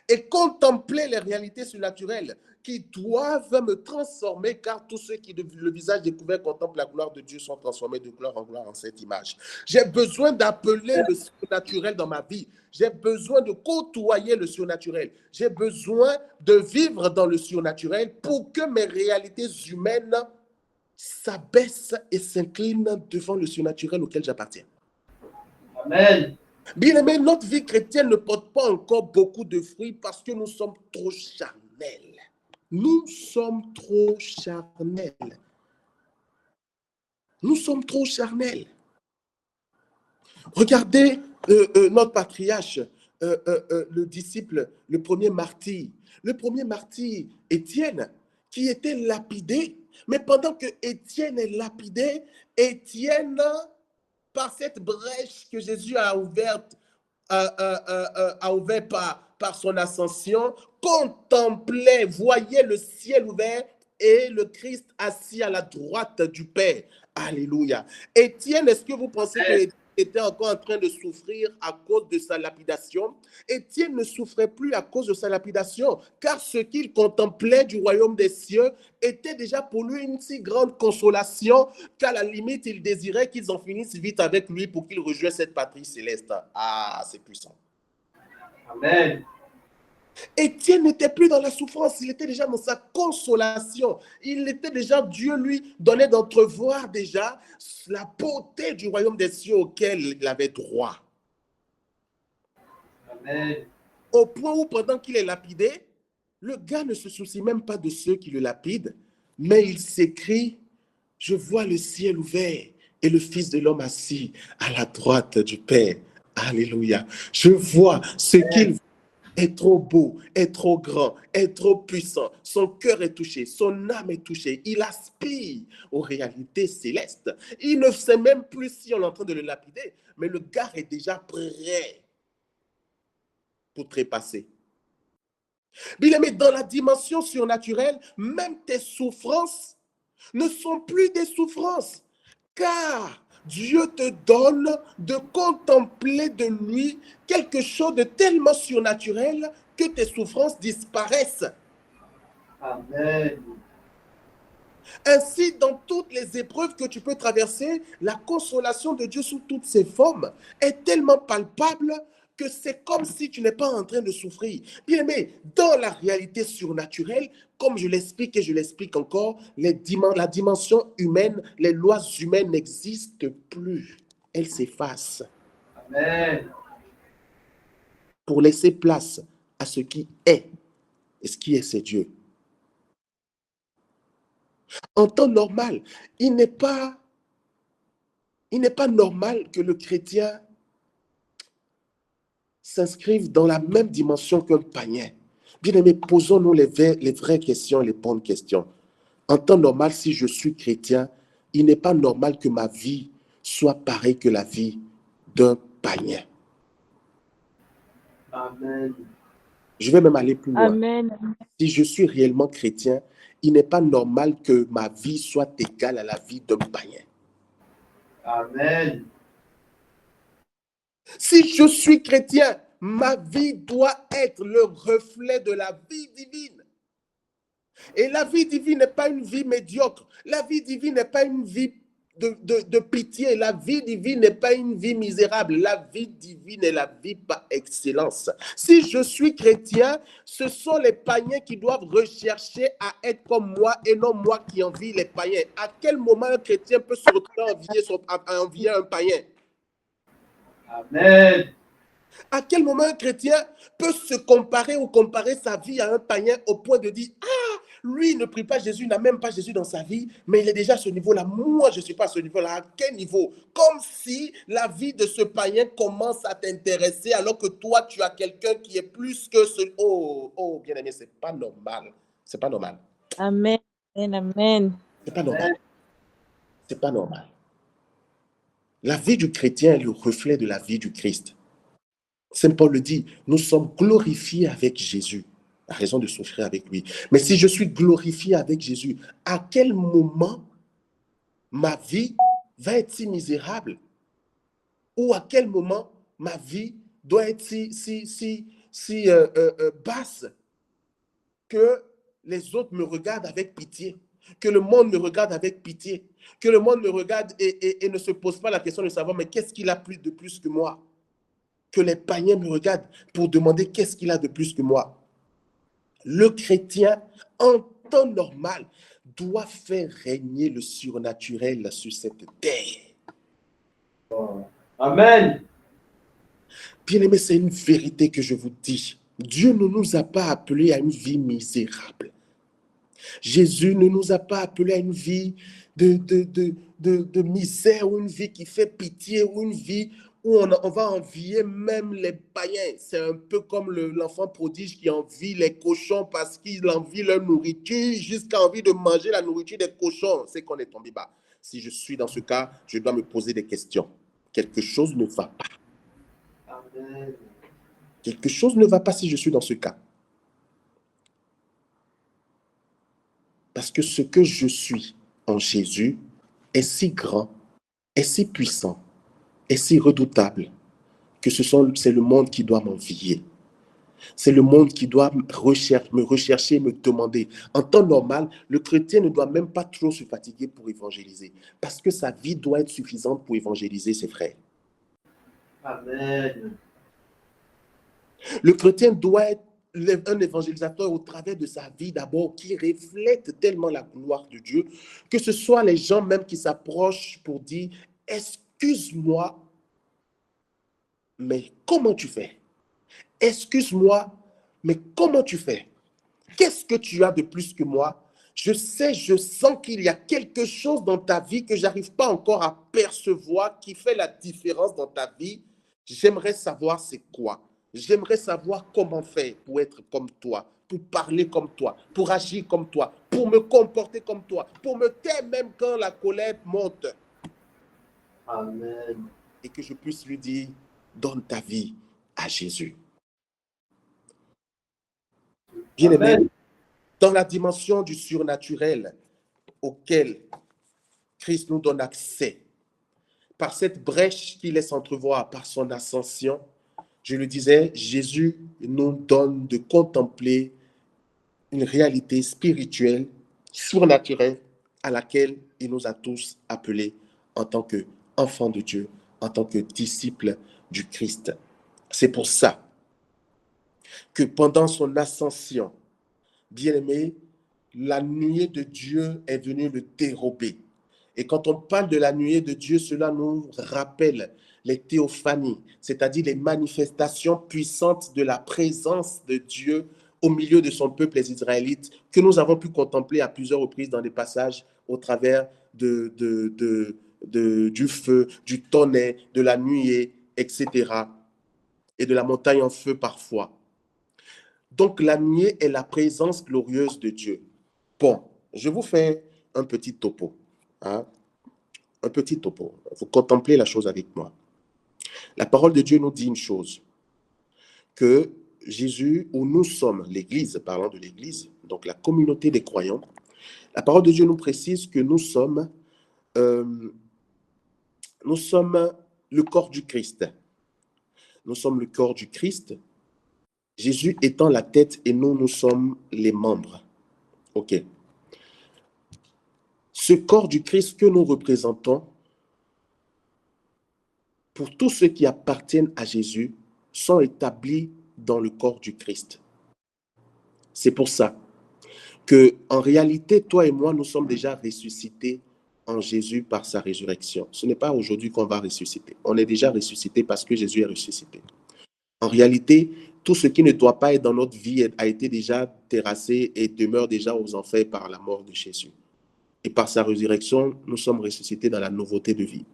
et contempler les réalités surnaturelles qui doivent me transformer, car tous ceux qui, le visage découvert, contemplent la gloire de Dieu sont transformés de gloire en gloire en cette image. J'ai besoin d'appeler le surnaturel dans ma vie. J'ai besoin de côtoyer le surnaturel. J'ai besoin de vivre dans le surnaturel pour que mes réalités humaines s'abaissent et s'inclinent devant le surnaturel auquel j'appartiens. Amen. Bien aimé, notre vie chrétienne ne porte pas encore beaucoup de fruits parce que nous sommes trop charnels. Nous sommes trop charnels. Nous sommes trop charnels. Regardez notre patriarche, le disciple, le premier martyr. Le premier martyr, Étienne, qui était lapidé, Mais pendant que Étienne est lapidé, Étienne, par cette brèche que Jésus a ouverte, a ouvert par son ascension, contemplait, voyait le ciel ouvert et le Christ assis à la droite du Père. Alléluia. Étienne, est-ce que vous pensez que Étienne était encore en train de souffrir à cause de sa lapidation? Étienne ne souffrait plus à cause de sa lapidation, car ce qu'il contemplait du royaume des cieux était déjà pour lui une si grande consolation qu'à la limite, il désirait qu'ils en finissent vite avec lui pour qu'il rejoigne cette patrie céleste. Ah, c'est puissant. Amen. Étienne n'était plus dans la souffrance, il était déjà dans sa consolation. Il était déjà, Dieu lui donnait d'entrevoir déjà la beauté du royaume des cieux auquel il avait droit. Amen. Au point où pendant qu'il est lapidé, le gars ne se soucie même pas de ceux qui le lapident, mais il s'écrie, je vois le ciel ouvert et le Fils de l'homme assis à la droite du Père. Alléluia. Je vois ce qu'il est trop beau, est trop grand, est trop puissant. Son cœur est touché, son âme est touchée. Il aspire aux réalités célestes. Il ne sait même plus si on est en train de le lapider, mais le gars est déjà prêt pour trépasser. Bien aimé, dans la dimension surnaturelle, même tes souffrances ne sont plus des souffrances, car Dieu te donne de contempler de lui quelque chose de tellement surnaturel que tes souffrances disparaissent. Amen. Ainsi, dans toutes les épreuves que tu peux traverser, la consolation de Dieu sous toutes ses formes est tellement palpable que c'est comme si tu n'es pas en train de souffrir. Bien aimé, dans la réalité surnaturelle, comme je l'explique et je l'explique encore, la dimension humaine, les lois humaines n'existent plus. Elles s'effacent Amen. pour laisser place à ce qui est. Et ce qui est, c'est Dieu. En temps normal, il n'est pas normal que le chrétien s'inscrivent dans la même dimension qu'un païen. Bien-aimés, posons-nous les vraies questions, les bonnes questions. En temps normal, si je suis chrétien, il n'est pas normal que ma vie soit pareille que la vie d'un païen. Amen. Je vais même aller plus loin. Amen. Si je suis réellement chrétien, il n'est pas normal que ma vie soit égale à la vie d'un païen. Amen. Si je suis chrétien, ma vie doit être le reflet de la vie divine. Et la vie divine n'est pas une vie médiocre. La vie divine n'est pas une vie de pitié. La vie divine n'est pas une vie misérable. La vie divine est la vie par excellence. Si je suis chrétien, ce sont les païens qui doivent rechercher à être comme moi et non moi qui envie les païens. À quel moment un chrétien peut se retrouver à envier un païen? Amen. À quel moment un chrétien peut se comparer ou comparer sa vie à un païen au point de dire « Ah, lui ne prie pas Jésus, n'a même pas Jésus dans sa vie, mais il est déjà à ce niveau-là. Moi, je ne suis pas à ce niveau-là. » À quel niveau? Comme si la vie de ce païen commence à t'intéresser alors que toi, tu as quelqu'un qui est plus que ce... Oh, bien-aimé, ce n'est pas normal. Ce n'est pas normal. Amen. Amen. Ce n'est pas normal. Ce n'est pas normal. La vie du chrétien est le reflet de la vie du Christ. Saint Paul le dit, nous sommes glorifiés avec Jésus, à raison de souffrir avec lui. Mais si je suis glorifié avec Jésus, à quel moment ma vie va être si misérable? Ou à quel moment ma vie doit être si basse que les autres me regardent avec pitié, que le monde me regarde avec pitié, que le monde me regarde et ne se pose pas la question de savoir, mais qu'est-ce qu'il a de plus que moi? Que les païens me regardent pour demander qu'est-ce qu'il a de plus que moi. Le chrétien, en temps normal, doit faire régner le surnaturel sur cette terre. Amen. Bien-aimé, c'est une vérité que je vous dis. Dieu ne nous a pas appelés à une vie misérable. Jésus ne nous a pas appelés à une vie de misère ou une vie qui fait pitié ou une vie où on va envier même les païens. C'est un peu comme l'enfant prodige qui envie les cochons parce qu'il envie leur nourriture, jusqu'à envie de manger la nourriture des cochons. C'est qu'on est tombé bas. Si je suis dans ce cas, je dois me poser des questions. Quelque chose ne va pas. Amen. Quelque chose ne va pas si je suis dans ce cas. Parce que ce que je suis en Jésus est si grand, est si puissant, est si redoutable que c'est le monde qui doit m'envier. C'est le monde qui doit me rechercher, me demander. En temps normal, le chrétien ne doit même pas trop se fatiguer pour évangéliser, parce que sa vie doit être suffisante pour évangéliser ses frères. Amen. Le chrétien doit être un évangélisateur au travers de sa vie d'abord, qui reflète tellement la gloire de Dieu, que ce soit les gens même qui s'approchent pour dire « Excuse-moi, mais comment tu fais? Excuse-moi, mais comment tu fais? Qu'est-ce que tu as de plus que moi? Je sais, je sens qu'il y a quelque chose dans ta vie que je n'arrive pas encore à percevoir, qui fait la différence dans ta vie. J'aimerais savoir c'est quoi. J'aimerais savoir comment faire pour être comme toi, pour parler comme toi, pour agir comme toi, pour me comporter comme toi, pour me taire même quand la colère monte. Amen. Et que je puisse lui dire, donne ta vie à Jésus. Bien-aimé, Amen. dans la dimension du surnaturel auquel Christ nous donne accès, par cette brèche qu'il laisse entrevoir, par son ascension, je le disais, Jésus nous donne de contempler une réalité spirituelle, surnaturelle, à laquelle il nous a tous appelés en tant qu'enfants de Dieu, en tant que disciples du Christ. C'est pour ça que pendant son ascension, bien-aimé, la nuée de Dieu est venue le dérober. Et quand on parle de la nuée de Dieu, cela nous rappelle les théophanies, c'est-à-dire les manifestations puissantes de la présence de Dieu au milieu de son peuple, les Israélites, que nous avons pu contempler à plusieurs reprises dans des passages au travers du feu, du tonnerre, de la nuée, etc. Et de la montagne en feu parfois. Donc la nuée est la présence glorieuse de Dieu. Bon, je vous fais un petit topo. Hein? Un petit topo. Vous contemplez la chose avec moi. La parole de Dieu nous dit une chose, que Jésus, où nous sommes, l'Église, parlant de l'Église, donc la communauté des croyants, la parole de Dieu nous précise que nous sommes le corps du Christ. Nous sommes le corps du Christ, Jésus étant la tête et nous sommes les membres. OK. Ce corps du Christ que nous représentons, pour tous ceux qui appartiennent à Jésus, sont établis dans le corps du Christ. C'est pour ça que, en réalité, toi et moi, nous sommes déjà ressuscités en Jésus par sa résurrection. Ce n'est pas aujourd'hui qu'on va ressusciter. On est déjà ressuscité parce que Jésus est ressuscité. En réalité, tout ce qui ne doit pas être dans notre vie a été déjà terrassé et demeure déjà aux enfers par la mort de Jésus. Et par sa résurrection, nous sommes ressuscités dans la nouveauté de vie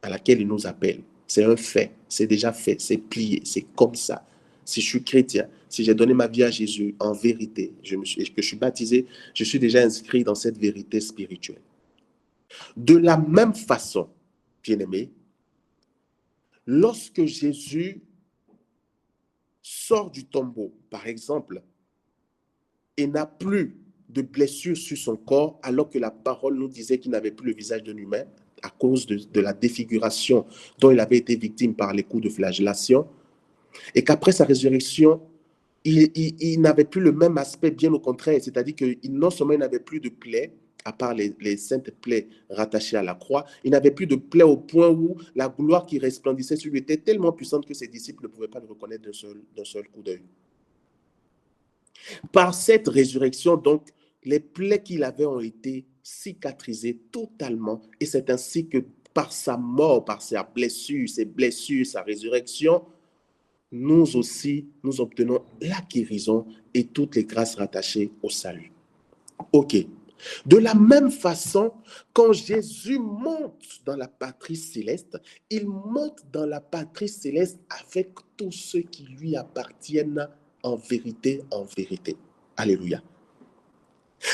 à laquelle il nous appelle. C'est un fait, c'est déjà fait, c'est plié, c'est comme ça. Si je suis chrétien, si j'ai donné ma vie à Jésus en vérité, que je suis baptisé, je suis déjà inscrit dans cette vérité spirituelle. De la même façon, bien-aimé, lorsque Jésus sort du tombeau, par exemple, et n'a plus de blessures sur son corps, alors que la parole nous disait qu'il n'avait plus le visage d'un humain, à cause de la défiguration dont il avait été victime par les coups de flagellation, et qu'après sa résurrection, il n'avait plus le même aspect, bien au contraire, c'est-à-dire que non seulement il n'avait plus de plaies, à part les saintes plaies rattachées à la croix, il n'avait plus de plaies au point où la gloire qui resplendissait sur lui était tellement puissante que ses disciples ne pouvaient pas le reconnaître d'un seul coup d'œil. Par cette résurrection, donc, les plaies qu'il avait ont été cicatrisées totalement, et c'est ainsi que par sa mort, par ses blessures, sa résurrection, nous aussi, nous obtenons la guérison et toutes les grâces rattachées au salut. Ok, De la même façon, quand Jésus monte dans la patrie céleste, il monte dans la patrie céleste avec tous ceux qui lui appartiennent en vérité, en vérité. Alléluia.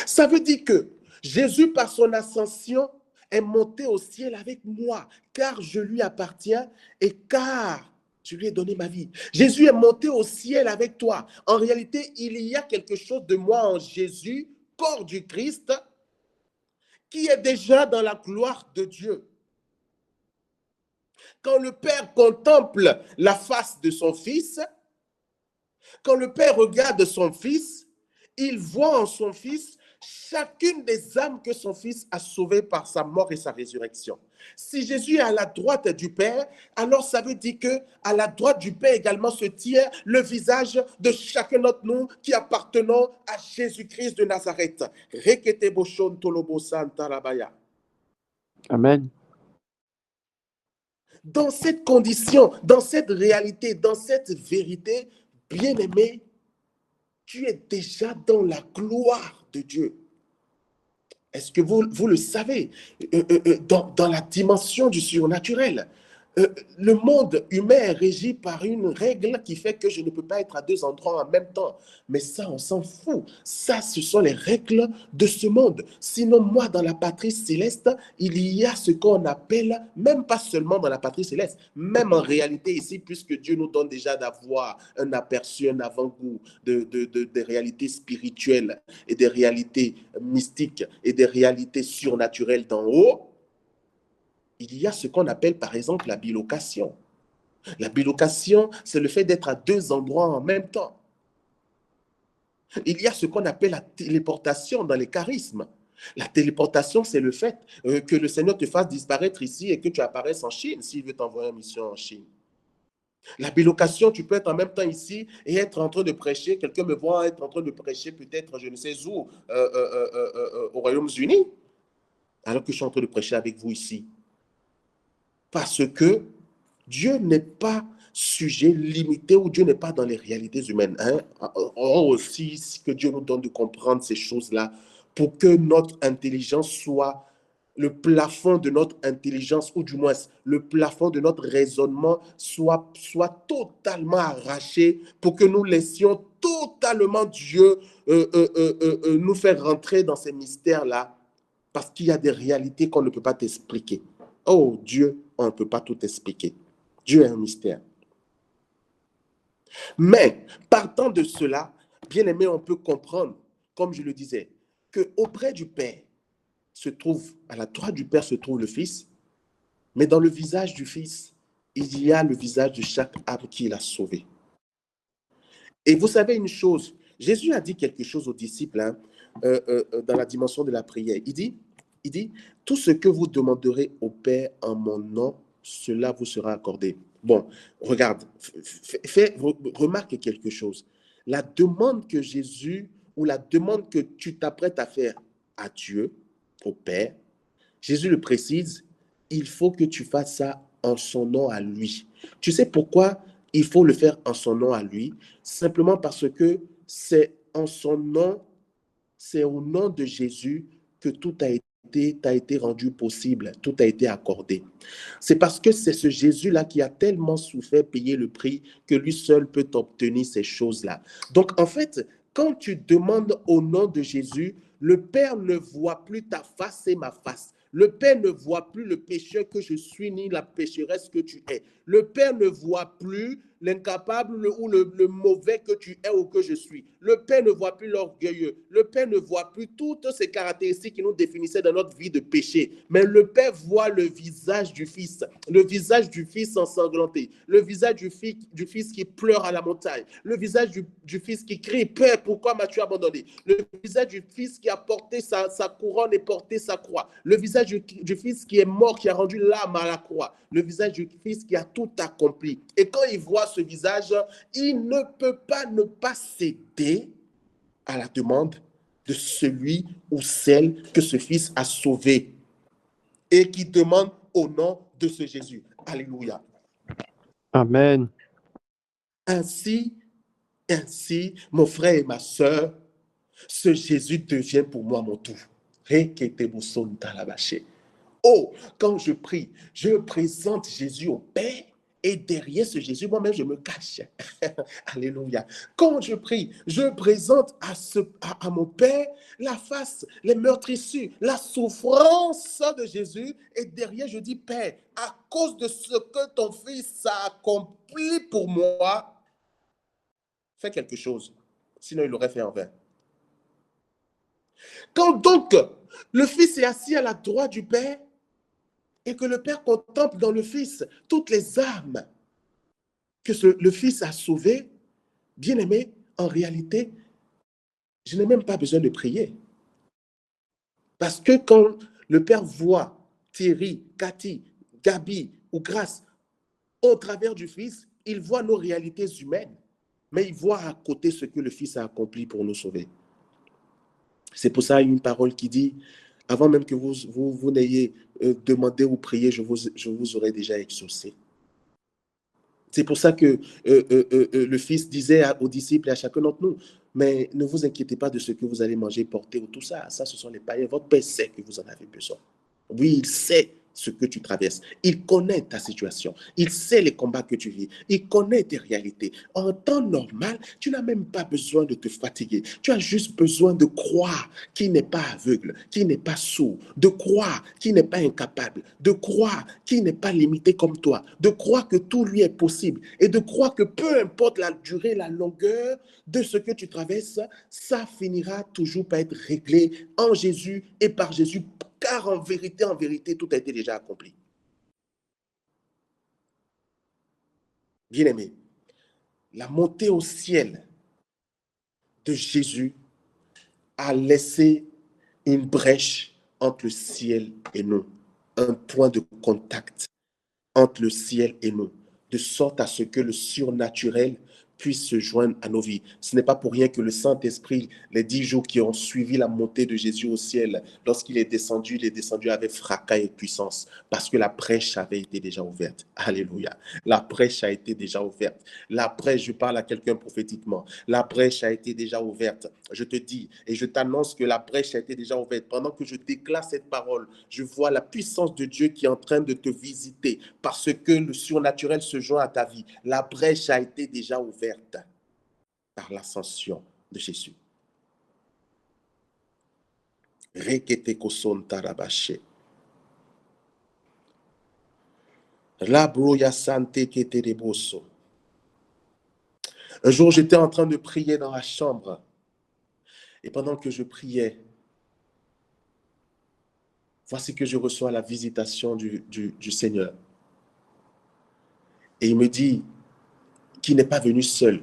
Ça veut dire que Jésus, par son ascension, est monté au ciel avec moi, car je lui appartiens et car je lui ai donné ma vie. Jésus est monté au ciel avec toi. En réalité, il y a quelque chose de moi en Jésus, corps du Christ, qui est déjà dans la gloire de Dieu. Quand le Père contemple la face de son Fils, quand le Père regarde son Fils, il voit en son Fils chacune des âmes que son Fils a sauvées par sa mort et sa résurrection. Si Jésus est à la droite du Père, alors ça veut dire qu'à la droite du Père également se tient le visage de chacun d'entre nous qui appartenons à Jésus-Christ de Nazareth. Amen. Dans cette condition, dans cette réalité, dans cette vérité, bien-aimé, tu es déjà dans la gloire de Dieu. Est-ce que vous le savez? Dans la dimension du surnaturel, le monde humain est régi par une règle qui fait que je ne peux pas être à deux endroits en même temps. Mais ça, on s'en fout. Ça, ce sont les règles de ce monde. Sinon, moi, dans la patrie céleste, il y a ce qu'on appelle, même pas seulement dans la patrie céleste, même en réalité ici, puisque Dieu nous donne déjà d'avoir un aperçu, un avant-goût des réalités spirituelles et des réalités mystiques et des réalités surnaturelles d'en haut. Il y a ce qu'on appelle par exemple la bilocation. La bilocation, c'est le fait d'être à deux endroits en même temps. Il y a ce qu'on appelle la téléportation dans les charismes. La téléportation, c'est le fait que le Seigneur te fasse disparaître ici et que tu apparaisses en Chine s'il veut t'envoyer en mission en Chine. La bilocation, tu peux être en même temps ici et être en train de prêcher. Quelqu'un me voit être en train de prêcher peut-être, je ne sais où, aux Royaumes-Unis, alors que je suis en train de prêcher avec vous ici. Parce que Dieu n'est pas sujet limité ou Dieu n'est pas dans les réalités humaines. Or aussi, que Dieu nous donne de comprendre ces choses-là pour que notre intelligence soit le plafond de notre intelligence, ou du moins le plafond de notre raisonnement soit totalement arraché pour que nous laissions totalement Dieu nous faire rentrer dans ces mystères-là parce qu'il y a des réalités qu'on ne peut pas t'expliquer. Oh Dieu, on ne peut pas tout expliquer. Dieu est un mystère. Mais, partant de cela, bien aimé, on peut comprendre, comme je le disais, qu'auprès du Père se trouve, à la droite du Père se trouve le Fils, mais dans le visage du Fils, il y a le visage de chaque âme qu'il a sauvé. Et vous savez une chose, Jésus a dit quelque chose aux disciples dans la dimension de la prière. Il dit, tout ce que vous demanderez au Père en mon nom, cela vous sera accordé. Bon, regarde, remarque quelque chose. La demande que Jésus, ou la demande que tu t'apprêtes à faire à Dieu, au Père, Jésus le précise, il faut que tu fasses ça en son nom à lui. Tu sais pourquoi il faut le faire en son nom à lui? Simplement parce que c'est en son nom, c'est au nom de Jésus que tout a été rendu possible, tout a été accordé. C'est parce que c'est ce Jésus-là qui a tellement souffert, payé le prix, que lui seul peut obtenir ces choses-là. Donc, en fait, quand tu demandes au nom de Jésus, le Père ne voit plus ta face et ma face. Le Père ne voit plus le pécheur que je suis, ni la pécheresse que tu es. Le Père ne voit plus l'incapable ou le mauvais que tu es ou que je suis. Le Père ne voit plus l'orgueilleux. Le Père ne voit plus toutes ces caractéristiques qui nous définissaient dans notre vie de péché. Mais le Père voit le visage du Fils ensanglanté, le visage du Fils qui pleure à la montagne, le visage du Fils qui crie, Père, pourquoi m'as-tu abandonné? Le visage du Fils qui a porté sa couronne et porté sa croix, le visage du Fils qui est mort, qui a rendu l'âme à la croix, le visage du Fils qui a tout accompli. Et quand il voit ce visage, il ne peut pas ne pas céder à la demande de celui ou celle que ce Fils a sauvé et qui demande au nom de ce Jésus. Alléluia. Amen. Ainsi, mon frère et ma sœur, ce Jésus devient pour moi mon tout. Oh, quand je prie, je présente Jésus au Père et derrière ce Jésus, moi-même, je me cache. Alléluia. Quand je prie, je présente à mon Père la face, les meurtrissures, la souffrance de Jésus et derrière, je dis, Père, à cause de ce que ton Fils a accompli pour moi, fais quelque chose. Sinon, il l'aurait fait en vain. Quand donc le Fils est assis à la droite du Père, et que le Père contemple dans le Fils toutes les âmes que le Fils a sauvées, bien aimé, en réalité, je n'ai même pas besoin de prier. Parce que quand le Père voit Thierry, Cathy, Gabi ou Grace au travers du Fils, il voit nos réalités humaines, mais il voit à côté ce que le Fils a accompli pour nous sauver. C'est pour ça une parole qui dit, avant même que vous n'ayez demandé ou prié, je vous aurais déjà exaucé. C'est pour ça que le Fils disait aux disciples et à chacun d'entre nous, mais ne vous inquiétez pas de ce que vous allez manger, porter ou tout ça. Ça, ce sont les païens. Votre Père sait que vous en avez besoin. Oui, il sait ce que tu traverses. Il connaît ta situation. Il sait les combats que tu vis. Il connaît tes réalités. En temps normal, tu n'as même pas besoin de te fatiguer. Tu as juste besoin de croire qu'il n'est pas aveugle, qu'il n'est pas sourd, de croire qu'il n'est pas incapable, de croire qu'il n'est pas limité comme toi, de croire que tout lui est possible et de croire que peu importe la durée, la longueur de ce que tu traverses, ça finira toujours par être réglé en Jésus et par Jésus, car en vérité, tout a été déjà accompli. Bien-aimé, la montée au ciel de Jésus a laissé une brèche entre le ciel et nous, un point de contact entre le ciel et nous, de sorte à ce que le surnaturel puisse se joindre à nos vies. Ce n'est pas pour rien que le Saint-Esprit, les 10 jours qui ont suivi la montée de Jésus au ciel, lorsqu'il est descendu avec fracas et puissance, parce que la brèche avait été déjà ouverte. Alléluia. La brèche a été déjà ouverte. La brèche, je parle à quelqu'un prophétiquement, la brèche a été déjà ouverte. Je te dis et je t'annonce que la brèche a été déjà ouverte. Pendant que je déclare cette parole, je vois la puissance de Dieu qui est en train de te visiter parce que le surnaturel se joint à ta vie. La brèche a été déjà ouverte par l'ascension de Jésus. Rekete koson tarabache. La broya sante kete deboso. Un jour, j'étais en train de prier dans la chambre. Et pendant que je priais, voici que je reçois la visitation du Seigneur. Et il me dit qu'il n'est pas venu seul,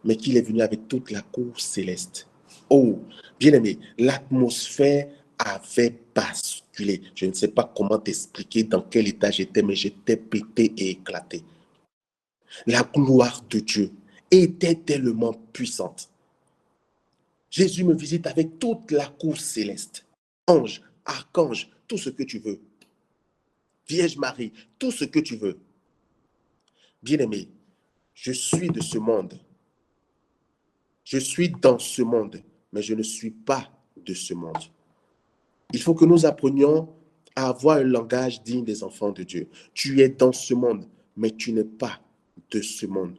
mais qu'il est venu avec toute la cour céleste. Oh, bien-aimé, l'atmosphère avait basculé. Je ne sais pas comment t'expliquer dans quel état j'étais, mais j'étais pété et éclaté. La gloire de Dieu était tellement puissante. Jésus me visite avec toute la cour céleste. Ange, archange, tout ce que tu veux. Vierge Marie, tout ce que tu veux. Bien-aimé, je suis de ce monde. Je suis dans ce monde, mais je ne suis pas de ce monde. Il faut que nous apprenions à avoir un langage digne des enfants de Dieu. Tu es dans ce monde, mais tu n'es pas de ce monde.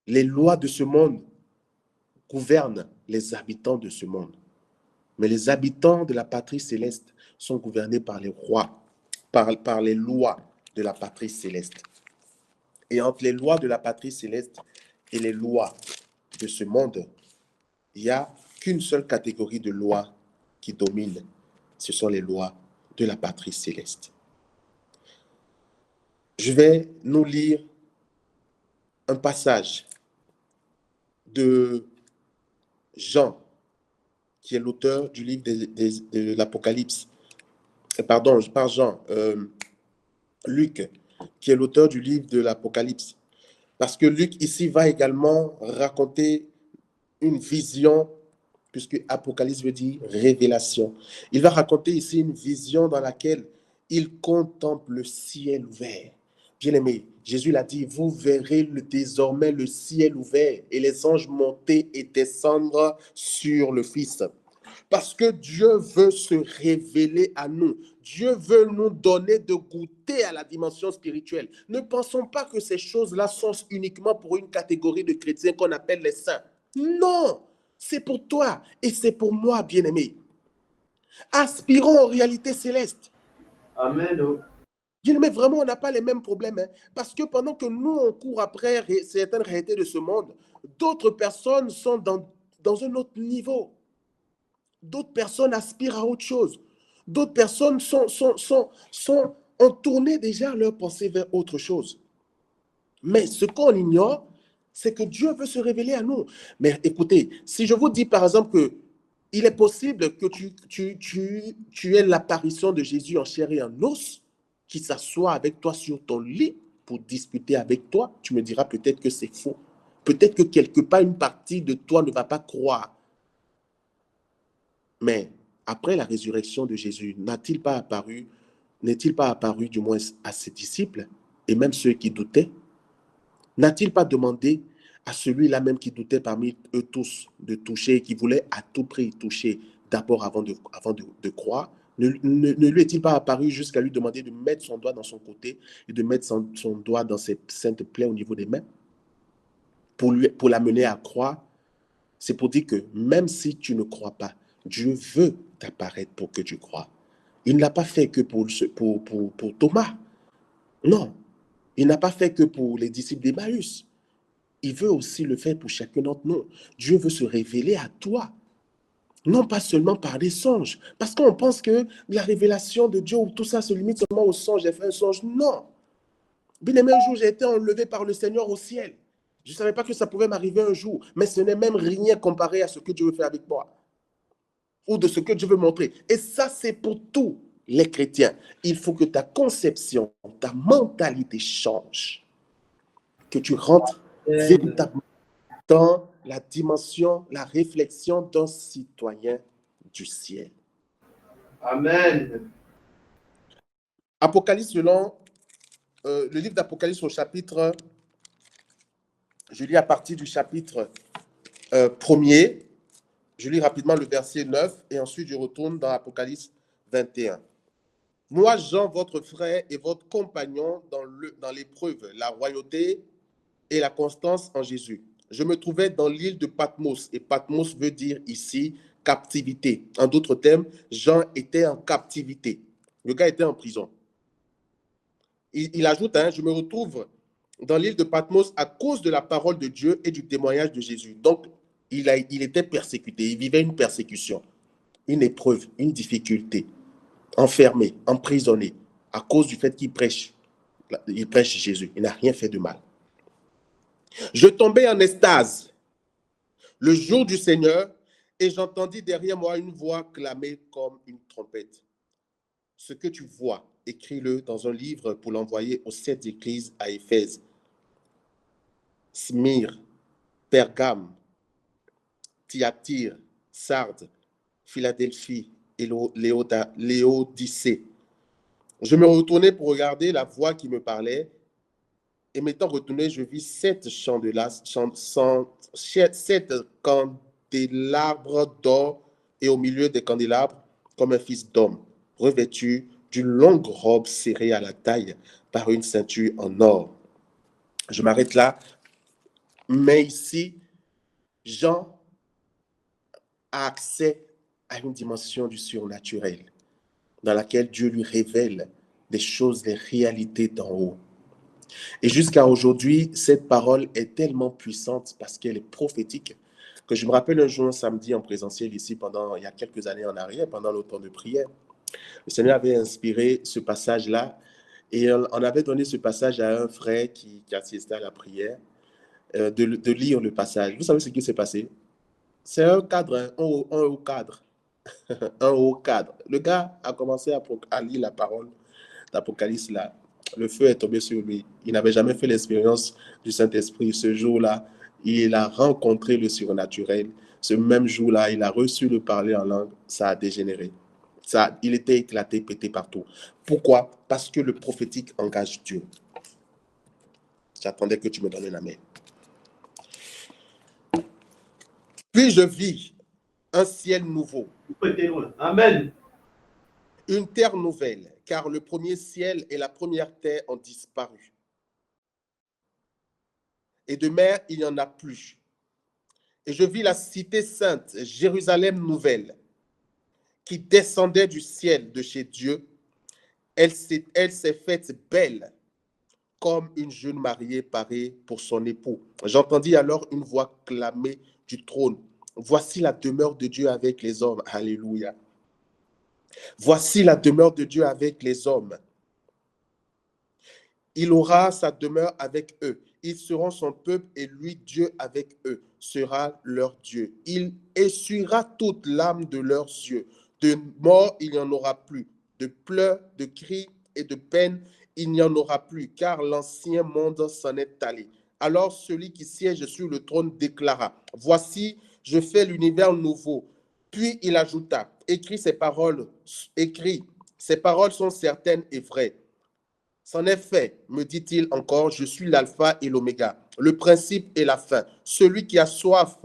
Les lois de ce monde gouvernent les habitants de ce monde. Mais les habitants de la patrie céleste sont gouvernés par les rois, par les lois de la patrie céleste. Et entre les lois de la patrie céleste et les lois de ce monde, il n'y a qu'une seule catégorie de lois qui domine. Ce sont les lois de la patrie céleste. Je vais nous lire un passage de Jean, qui est l'auteur du livre de l'Apocalypse. Pardon, je parle Jean. Luc, qui est l'auteur du livre de l'Apocalypse. Parce que Luc, ici, va également raconter une vision, puisque Apocalypse veut dire révélation. Il va raconter ici une vision dans laquelle il contemple le ciel ouvert. Bien-aimé, Jésus l'a dit, vous verrez désormais le ciel ouvert et les anges monter et descendre sur le Fils. Parce que Dieu veut se révéler à nous. Dieu veut nous donner de goûter à la dimension spirituelle. Ne pensons pas que ces choses-là sont uniquement pour une catégorie de chrétiens qu'on appelle les saints. Non, c'est pour toi et c'est pour moi, bien-aimé. Aspirons aux réalités célestes. Amen. Bien-aimé, vraiment, on n'a pas les mêmes problèmes. Hein, parce que pendant que nous, on court après certaines réalités de ce monde, d'autres personnes sont dans un autre niveau. D'autres personnes aspirent à autre chose. D'autres personnes ont tourné déjà leur pensée vers autre chose. Mais ce qu'on ignore, c'est que Dieu veut se révéler à nous. Mais écoutez, si je vous dis par exemple que il est possible que tu aies l'apparition de Jésus en chair et en os, qui s'assoit avec toi sur ton lit pour discuter avec toi, tu me diras peut-être que c'est faux. Peut-être que quelque part, une partie de toi ne va pas croire. Mais après la résurrection de Jésus, n'est-il pas apparu du moins à ses disciples et même ceux qui doutaient? N'a-t-il pas demandé à celui-là même qui doutait parmi eux tous de toucher, qui voulait à tout prix toucher d'abord avant de croire? Ne lui est-il pas apparu jusqu'à lui demander de mettre son doigt dans son côté et de mettre son doigt dans ses saintes plaies au niveau des mains pour l'amener à croire? C'est pour dire que même si tu ne crois pas, Dieu veut t'apparaître pour que tu crois. Il ne l'a pas fait que pour Thomas. Non, il n'a pas fait que pour les disciples d'Emmaüs. Il veut aussi le faire pour chacun d'entre nous. Dieu veut se révéler à toi. Non pas seulement par des songes. Parce qu'on pense que la révélation de Dieu, tout ça se limite seulement aux songes. J'ai fait un songe. Non. Bien aimé, un jour, j'ai été enlevé par le Seigneur au ciel. Je ne savais pas que ça pouvait m'arriver un jour. Mais ce n'est même rien comparé à ce que Dieu veut faire avec moi. Ou de ce que Dieu veut montrer. Et ça, c'est pour tous les chrétiens. Il faut que ta conception, ta mentalité change. Que tu rentres véritablement dans la dimension, la réflexion d'un citoyen du ciel. Amen. Apocalypse selon le livre d'Apocalypse au chapitre, je lis à partir du chapitre 1er, je lis rapidement le verset 9 et ensuite je retourne dans Apocalypse 21. Moi, Jean, votre frère et votre compagnon dans l'épreuve, la royauté et la constance en Jésus. Je me trouvais dans l'île de Patmos, et Patmos veut dire ici captivité. En d'autres termes, Jean était en captivité. Le gars était en prison. Il ajoute, je me retrouve dans l'île de Patmos à cause de la parole de Dieu et du témoignage de Jésus. Donc, il était persécuté, il vivait une persécution, une épreuve, une difficulté, enfermé, emprisonné, à cause du fait qu'il prêche. Il prêche Jésus, il n'a rien fait de mal. Je tombais en extase le jour du Seigneur et j'entendis derrière moi une voix clamer comme une trompette. Ce que tu vois, écris-le dans un livre pour l'envoyer aux 7 églises à Éphèse, Smyrne, Pergame, Thyatire, Sardes, Philadelphie et Léodicée. Je me retournai pour regarder la voix qui me parlait et m'étant retourné, je vis 7 candélabres d'or et au milieu des candélabres, comme un fils d'homme, revêtu d'une longue robe serrée à la taille par une ceinture en or. Je m'arrête là, mais ici, Jean a accès à une dimension du surnaturel dans laquelle Dieu lui révèle des choses, des réalités d'en haut. Et jusqu'à aujourd'hui, cette parole est tellement puissante parce qu'elle est prophétique que je me rappelle un jour, un samedi en présentiel ici, il y a quelques années en arrière, pendant le temps de prière, le Seigneur avait inspiré ce passage-là et on avait donné ce passage à un frère qui assistait à la prière, de lire le passage. Vous savez ce qui s'est passé? C'est un cadre, un haut cadre. Un haut cadre. Le gars a commencé à lire la parole d'Apocalypse là. Le feu est tombé sur lui. Il n'avait jamais fait l'expérience du Saint-Esprit. Ce jour-là, il a rencontré le surnaturel. Ce même jour-là, il a reçu le parler en langue. Ça a dégénéré. Il était éclaté, pété partout. Pourquoi? Parce que le prophétique engage Dieu. J'attendais que tu me donnes la main. Puis je vis un ciel nouveau, Vous pouvez être loin. Amen. une terre nouvelle, car le premier ciel et la première terre ont disparu. Et de mer, il n'y en a plus. Et je vis la cité sainte, Jérusalem nouvelle, qui descendait du ciel de chez Dieu. Elle s'est faite belle, comme une jeune mariée parée pour son époux. J'entendis alors une voix clamer du trône. Voici la demeure de Dieu avec les hommes. Alléluia. Voici la demeure de Dieu avec les hommes. Il aura sa demeure avec eux. Ils seront son peuple et lui, Dieu avec eux, sera leur Dieu. Il essuiera toute l'âme de leurs yeux. De mort, il n'y en aura plus. De pleurs, de cris et de peine, il n'y en aura plus, car l'ancien monde s'en est allé. Alors celui qui siège sur le trône déclara, voici, je fais l'univers nouveau. Puis il ajouta, écris, ces paroles sont certaines et vraies. C'en est fait, me dit-il encore, je suis l'alpha et l'oméga, le principe et la fin. Celui qui a soif,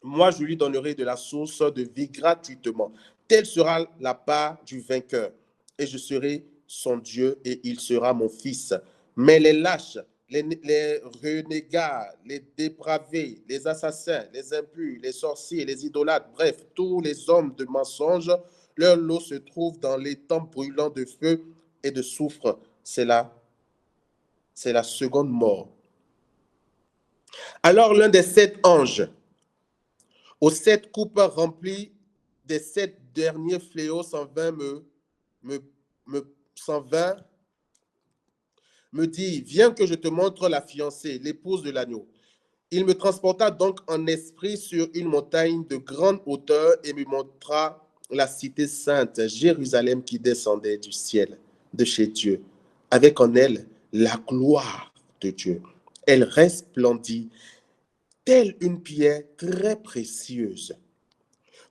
moi je lui donnerai de la source de vie gratuitement. Telle sera la part du vainqueur. Et je serai son Dieu et il sera mon fils. Mais les lâches, les renégats, les dépravés, les assassins, les impurs, les sorciers, les idolâtres, bref, tous les hommes de mensonge, leur lot se trouve dans les temps brûlants de feu et de soufre. C'est la seconde mort. Alors l'un des 7 anges, aux 7 coupes remplies des 7 derniers fléaux, 120 me dit, viens que je te montre la fiancée, l'épouse de l'agneau. Il me transporta donc en esprit sur une montagne de grande hauteur et me montra la cité sainte, Jérusalem, qui descendait du ciel, de chez Dieu, avec en elle la gloire de Dieu. Elle resplendit telle une pierre très précieuse,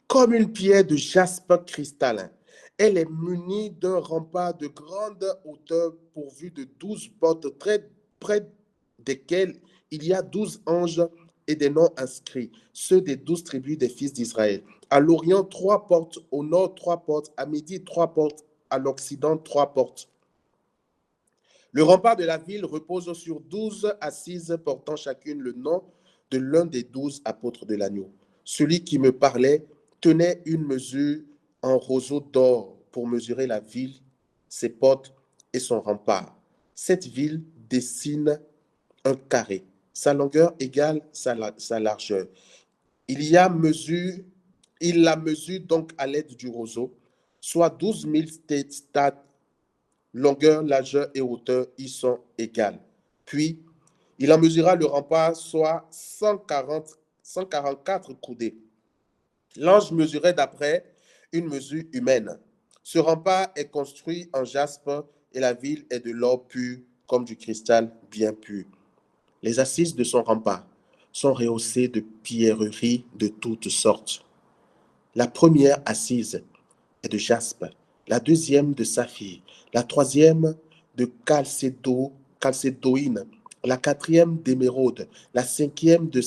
comme une pierre de jaspe cristallin. Elle est munie d'un rempart de grande hauteur pourvu de 12 portes, très près desquelles il y a 12 anges et des noms inscrits, ceux des 12 tribus des fils d'Israël. À l'Orient, 3 portes, au nord, 3 portes, à midi, 3 portes, à l'Occident, 3 portes. Le rempart de la ville repose sur 12 assises portant chacune le nom de l'un des 12 apôtres de l'agneau. Celui qui me parlait tenait une mesure en roseau d'or pour mesurer la ville, ses portes et son rempart. Cette ville dessine un carré, sa longueur égale sa largeur. Il la mesure donc à l'aide du roseau, soit 12 000 stades. Longueur, largeur et hauteur y sont égales. Puis, il en mesura le rempart, soit 144 coudées. L'ange mesurait d'après une mesure humaine. Ce rempart est construit en jaspe et la ville est de l'or pur comme du cristal bien pur. Les assises de son rempart sont rehaussées de pierreries de toutes sortes. La première assise est de jaspe, la deuxième de saphir, la troisième de chalcédoïne, la quatrième d'émeraude, la cinquième de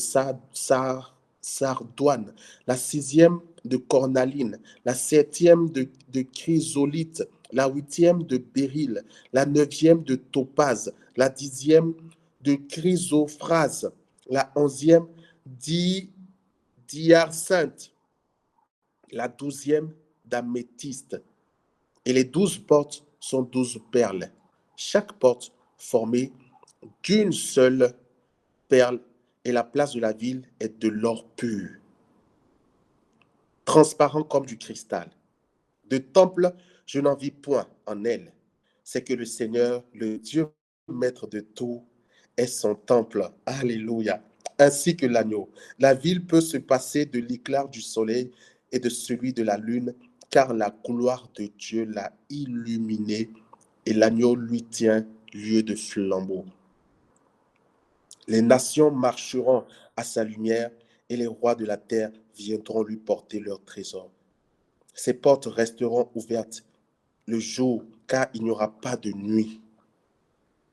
sardoine, la sixième de cornaline, la septième de chrysolite, la huitième de béryl, la neuvième de topaze, la dixième de chrysophrase, la onzième d'hyacinthe, la douzième d'améthyste. Et les 12 portes sont 12 perles. Chaque porte formée d'une seule perle et la place de la ville est de l'or pur, transparent comme du cristal. De temple, je n'en vis point en elle. C'est que le Seigneur, le Dieu maître de tout, est son temple. Alléluia. Ainsi que l'agneau. La ville peut se passer de l'éclair du soleil et de celui de la lune, car la gloire de Dieu l'a illuminé et l'agneau lui tient lieu de flambeau. Les nations marcheront à sa lumière et les rois de la terre viendront lui porter leurs trésors. Ses portes resteront ouvertes le jour, car il n'y aura pas de nuit.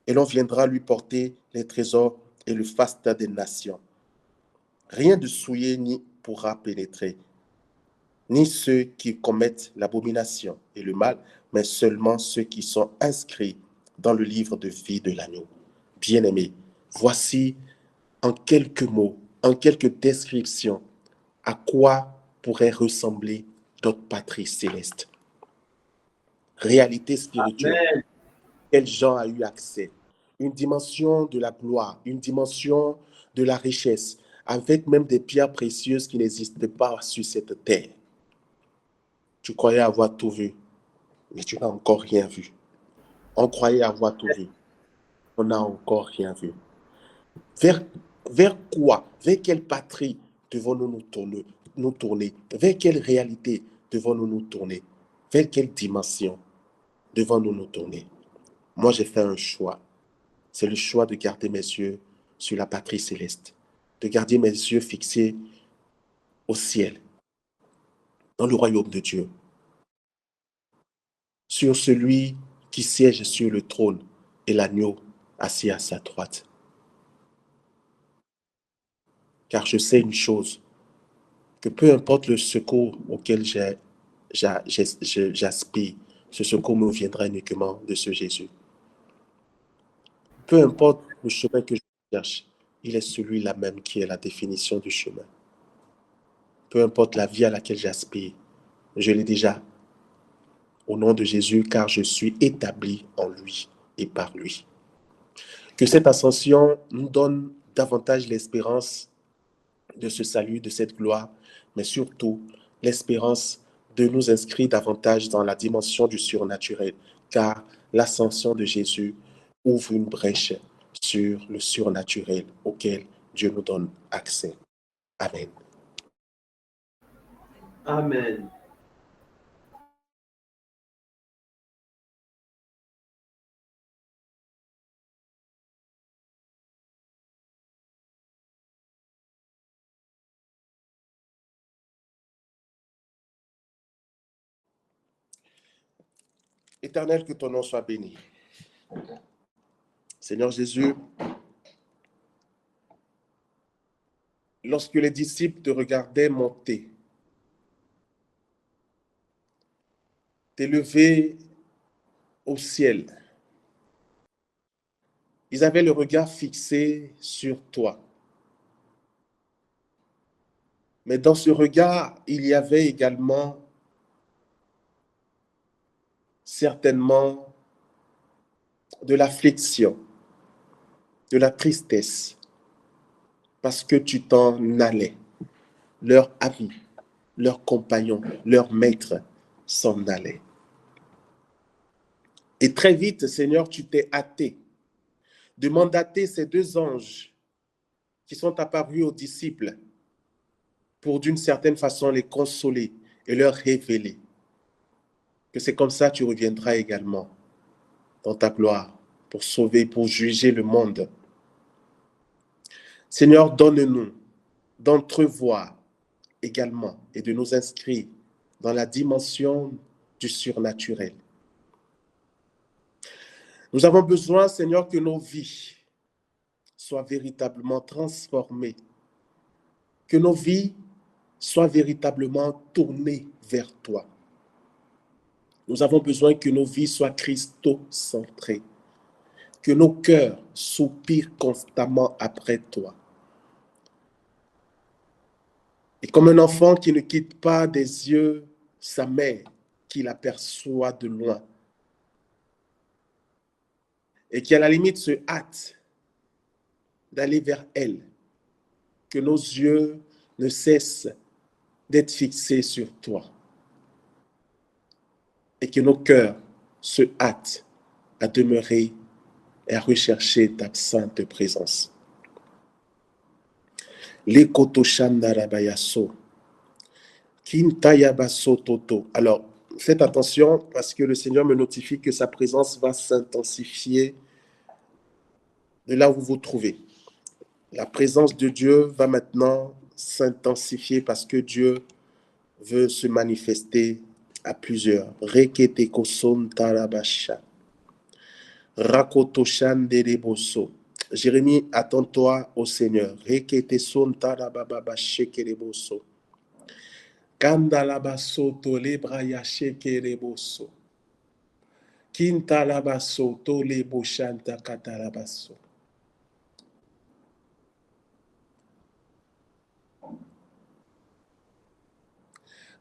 Et l'on viendra lui porter les trésors et le faste des nations. Rien de souillé ni pourra pénétrer, ni ceux qui commettent l'abomination et le mal, mais seulement ceux qui sont inscrits dans le livre de vie de l'agneau. Bien-aimés, voici en quelques mots, en quelques descriptions, à quoi pourrait ressembler notre patrie céleste. Réalité spirituelle, Amen. quel Jean a eu accès. Une dimension de la gloire, une dimension de la richesse, avec même des pierres précieuses qui n'existent pas sur cette terre. Tu croyais avoir tout vu, mais tu n'as encore rien vu. On croyait avoir tout vu, on n'a encore rien vu. Vers, vers quoi, vers quelle patrie devons-nous nous tourner? Vers quelle réalité devons-nous nous tourner? Vers quelle dimension devons-nous nous tourner? Moi, j'ai fait un choix. C'est le choix de garder mes yeux sur la patrie céleste, de garder mes yeux fixés au ciel, dans le royaume de Dieu, sur celui qui siège sur le trône et l'agneau assis à sa droite. Car je sais une chose, que peu importe le secours auquel j'aspire, ce secours me viendra uniquement de ce Jésus. Peu importe le chemin que je cherche, il est celui-là même qui est la définition du chemin. Peu importe la vie à laquelle j'aspire, je l'ai déjà au nom de Jésus, car je suis établi en lui et par lui. Que cette ascension nous donne davantage l'espérance de ce salut, de cette gloire, mais surtout l'espérance de nous inscrire davantage dans la dimension du surnaturel, car l'ascension de Jésus ouvre une brèche sur le surnaturel auquel Dieu nous donne accès. Amen. Amen. Éternel, que ton nom soit béni. Seigneur Jésus, lorsque les disciples te regardaient monter, t'élever au ciel, ils avaient le regard fixé sur toi. Mais dans ce regard, il y avait également certainement de l'affliction, de la tristesse, parce que tu t'en allais. Leur ami, leur compagnon, leur maître s'en allait. Et très vite, Seigneur, tu t'es hâté de mandater ces deux anges qui sont apparus aux disciples pour d'une certaine façon les consoler et leur révéler que c'est comme ça que tu reviendras également dans ta gloire pour sauver, pour juger le monde. Seigneur, donne-nous d'entrevoir également et de nous inscrire dans la dimension du surnaturel. Nous avons besoin, Seigneur, que nos vies soient véritablement transformées, que nos vies soient véritablement tournées vers toi. Nous avons besoin que nos vies soient christocentrées, que nos cœurs soupirent constamment après toi. Et comme un enfant qui ne quitte pas des yeux sa mère, qui l'aperçoit de loin, et qui à la limite se hâte d'aller vers elle, que nos yeux ne cessent d'être fixés sur toi, et que nos cœurs se hâtent à demeurer et à rechercher ta sainte présence. Alors, faites attention parce que le Seigneur me notifie que sa présence va s'intensifier de là où vous vous trouvez. La présence de Dieu va maintenant s'intensifier parce que Dieu veut se manifester à plusieurs. Rekete koson tarabasha. Rakotoshan dereboso. Jérémie, attends-toi au Seigneur. Rekete son tarabababa shekereboso. Kandalabasoto lebraya shekereboso. Kintalabasoto leboshanta katalabaso.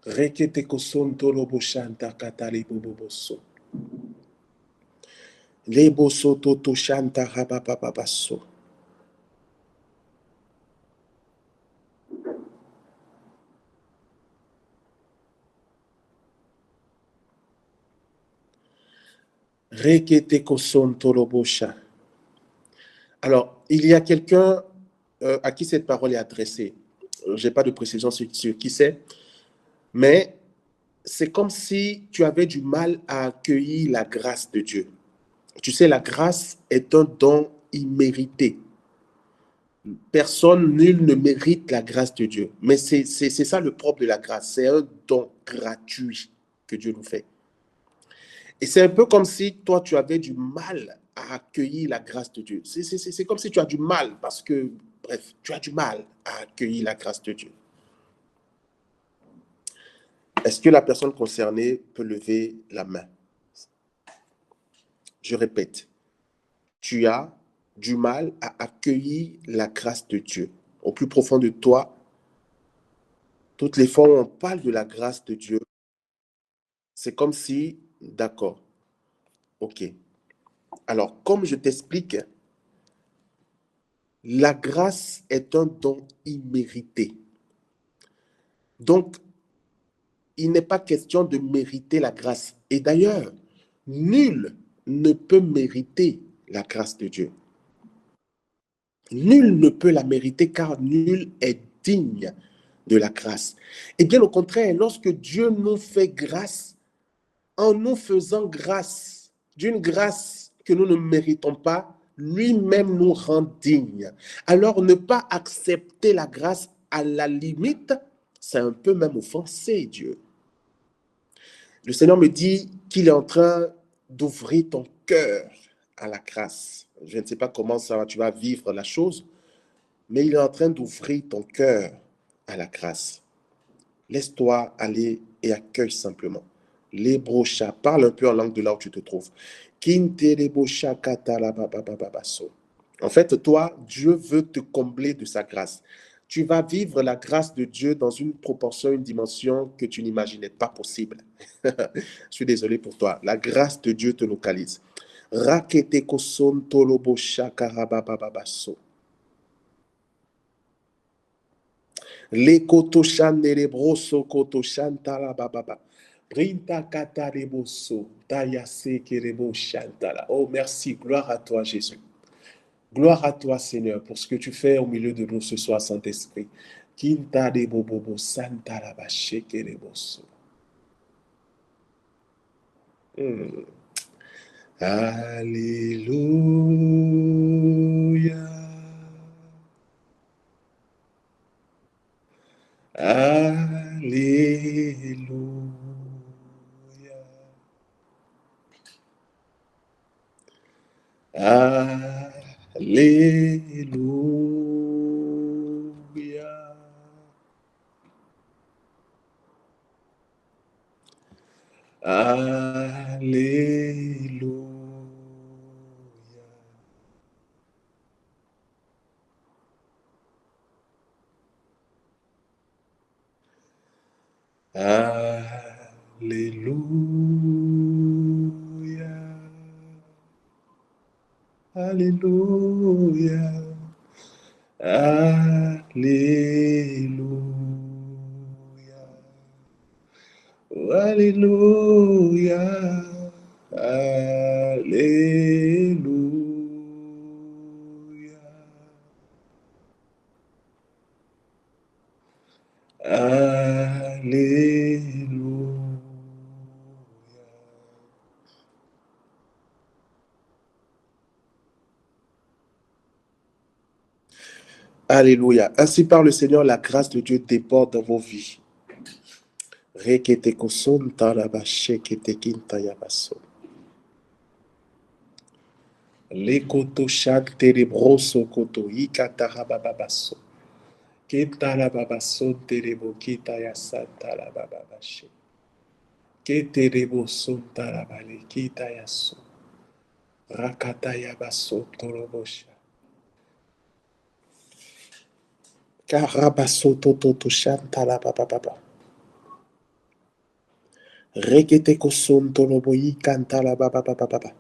Rekete kosonto loboshanta kataliboboso. Lebosoto toshanta rabababaso. Rekete kosonto lobosha. Alors, il y a quelqu'un à qui cette parole est adressée. Je n'ai pas de précision sur qui c'est, mais c'est comme si tu avais du mal à accueillir la grâce de Dieu. Tu sais, la grâce est un don immérité. Personne, nul ne mérite la grâce de Dieu. Mais c'est ça le propre de la grâce. C'est un don gratuit que Dieu nous fait. Et c'est un peu comme si toi, tu avais du mal à accueillir la grâce de Dieu. C'est comme si tu as du mal parce que, bref, tu as du mal à accueillir la grâce de Dieu. Est-ce que la personne concernée peut lever la main? Je répète, tu as du mal à accueillir la grâce de Dieu. Au plus profond de toi, toutes les fois où on parle de la grâce de Dieu, c'est comme si, d'accord, ok. Alors, comme je t'explique, la grâce est un don immérité. Donc, il n'est pas question de mériter la grâce. Et d'ailleurs, nul ne peut mériter la grâce de Dieu. Nul ne peut la mériter car nul est digne de la grâce. Et bien au contraire, lorsque Dieu nous fait grâce, en nous faisant grâce d'une grâce que nous ne méritons pas, lui-même nous rend dignes. Alors ne pas accepter la grâce, à la limite, c'est un peu même offenser Dieu. Le Seigneur me dit qu'il est en train d'ouvrir ton cœur à la grâce. Je ne sais pas comment tu vas vivre la chose, mais il est en train d'ouvrir ton cœur à la grâce. Laisse-toi aller et accueille simplement. Les brochas, parle un peu en langue de là où tu te trouves. En fait, toi, Dieu veut te combler de sa grâce. Tu vas vivre la grâce de Dieu dans une proportion, une dimension que tu n'imaginais pas possible. Je suis désolé pour toi. La grâce de Dieu te localise. Rakete koson tolobo shakarababababaso. Le kotoshan de lebroso kotoshan talabababa. Brinta kata leboso. Tayase kerebo shantala. Oh, merci. Gloire à toi, Jésus. Gloire à toi, Seigneur, pour ce que tu fais au milieu de nous ce soir, Saint-Esprit. Kinta de bobobo santa la bache kereboso. Alléluia. Alléluia. Alléluia. Alléluia. Alléluia. Alléluia. Alléluia. Alléluia. Alléluia. Alléluia. Alléluia. Ainsi par le Seigneur, la grâce de Dieu déborde dans vos vies. Rekete koson talabache kete kinta yabaso. Le koto shante de broso koto ikata rabababaso. Kita la baba sonte rebo kita ya santa la baba bashe. Kete rebo sonta la bale kita ya so. Rakata ya baso torobosha. Karabaso toto shanta la baba baba. Rekete ko son toroboyi kanta la baba baba baba.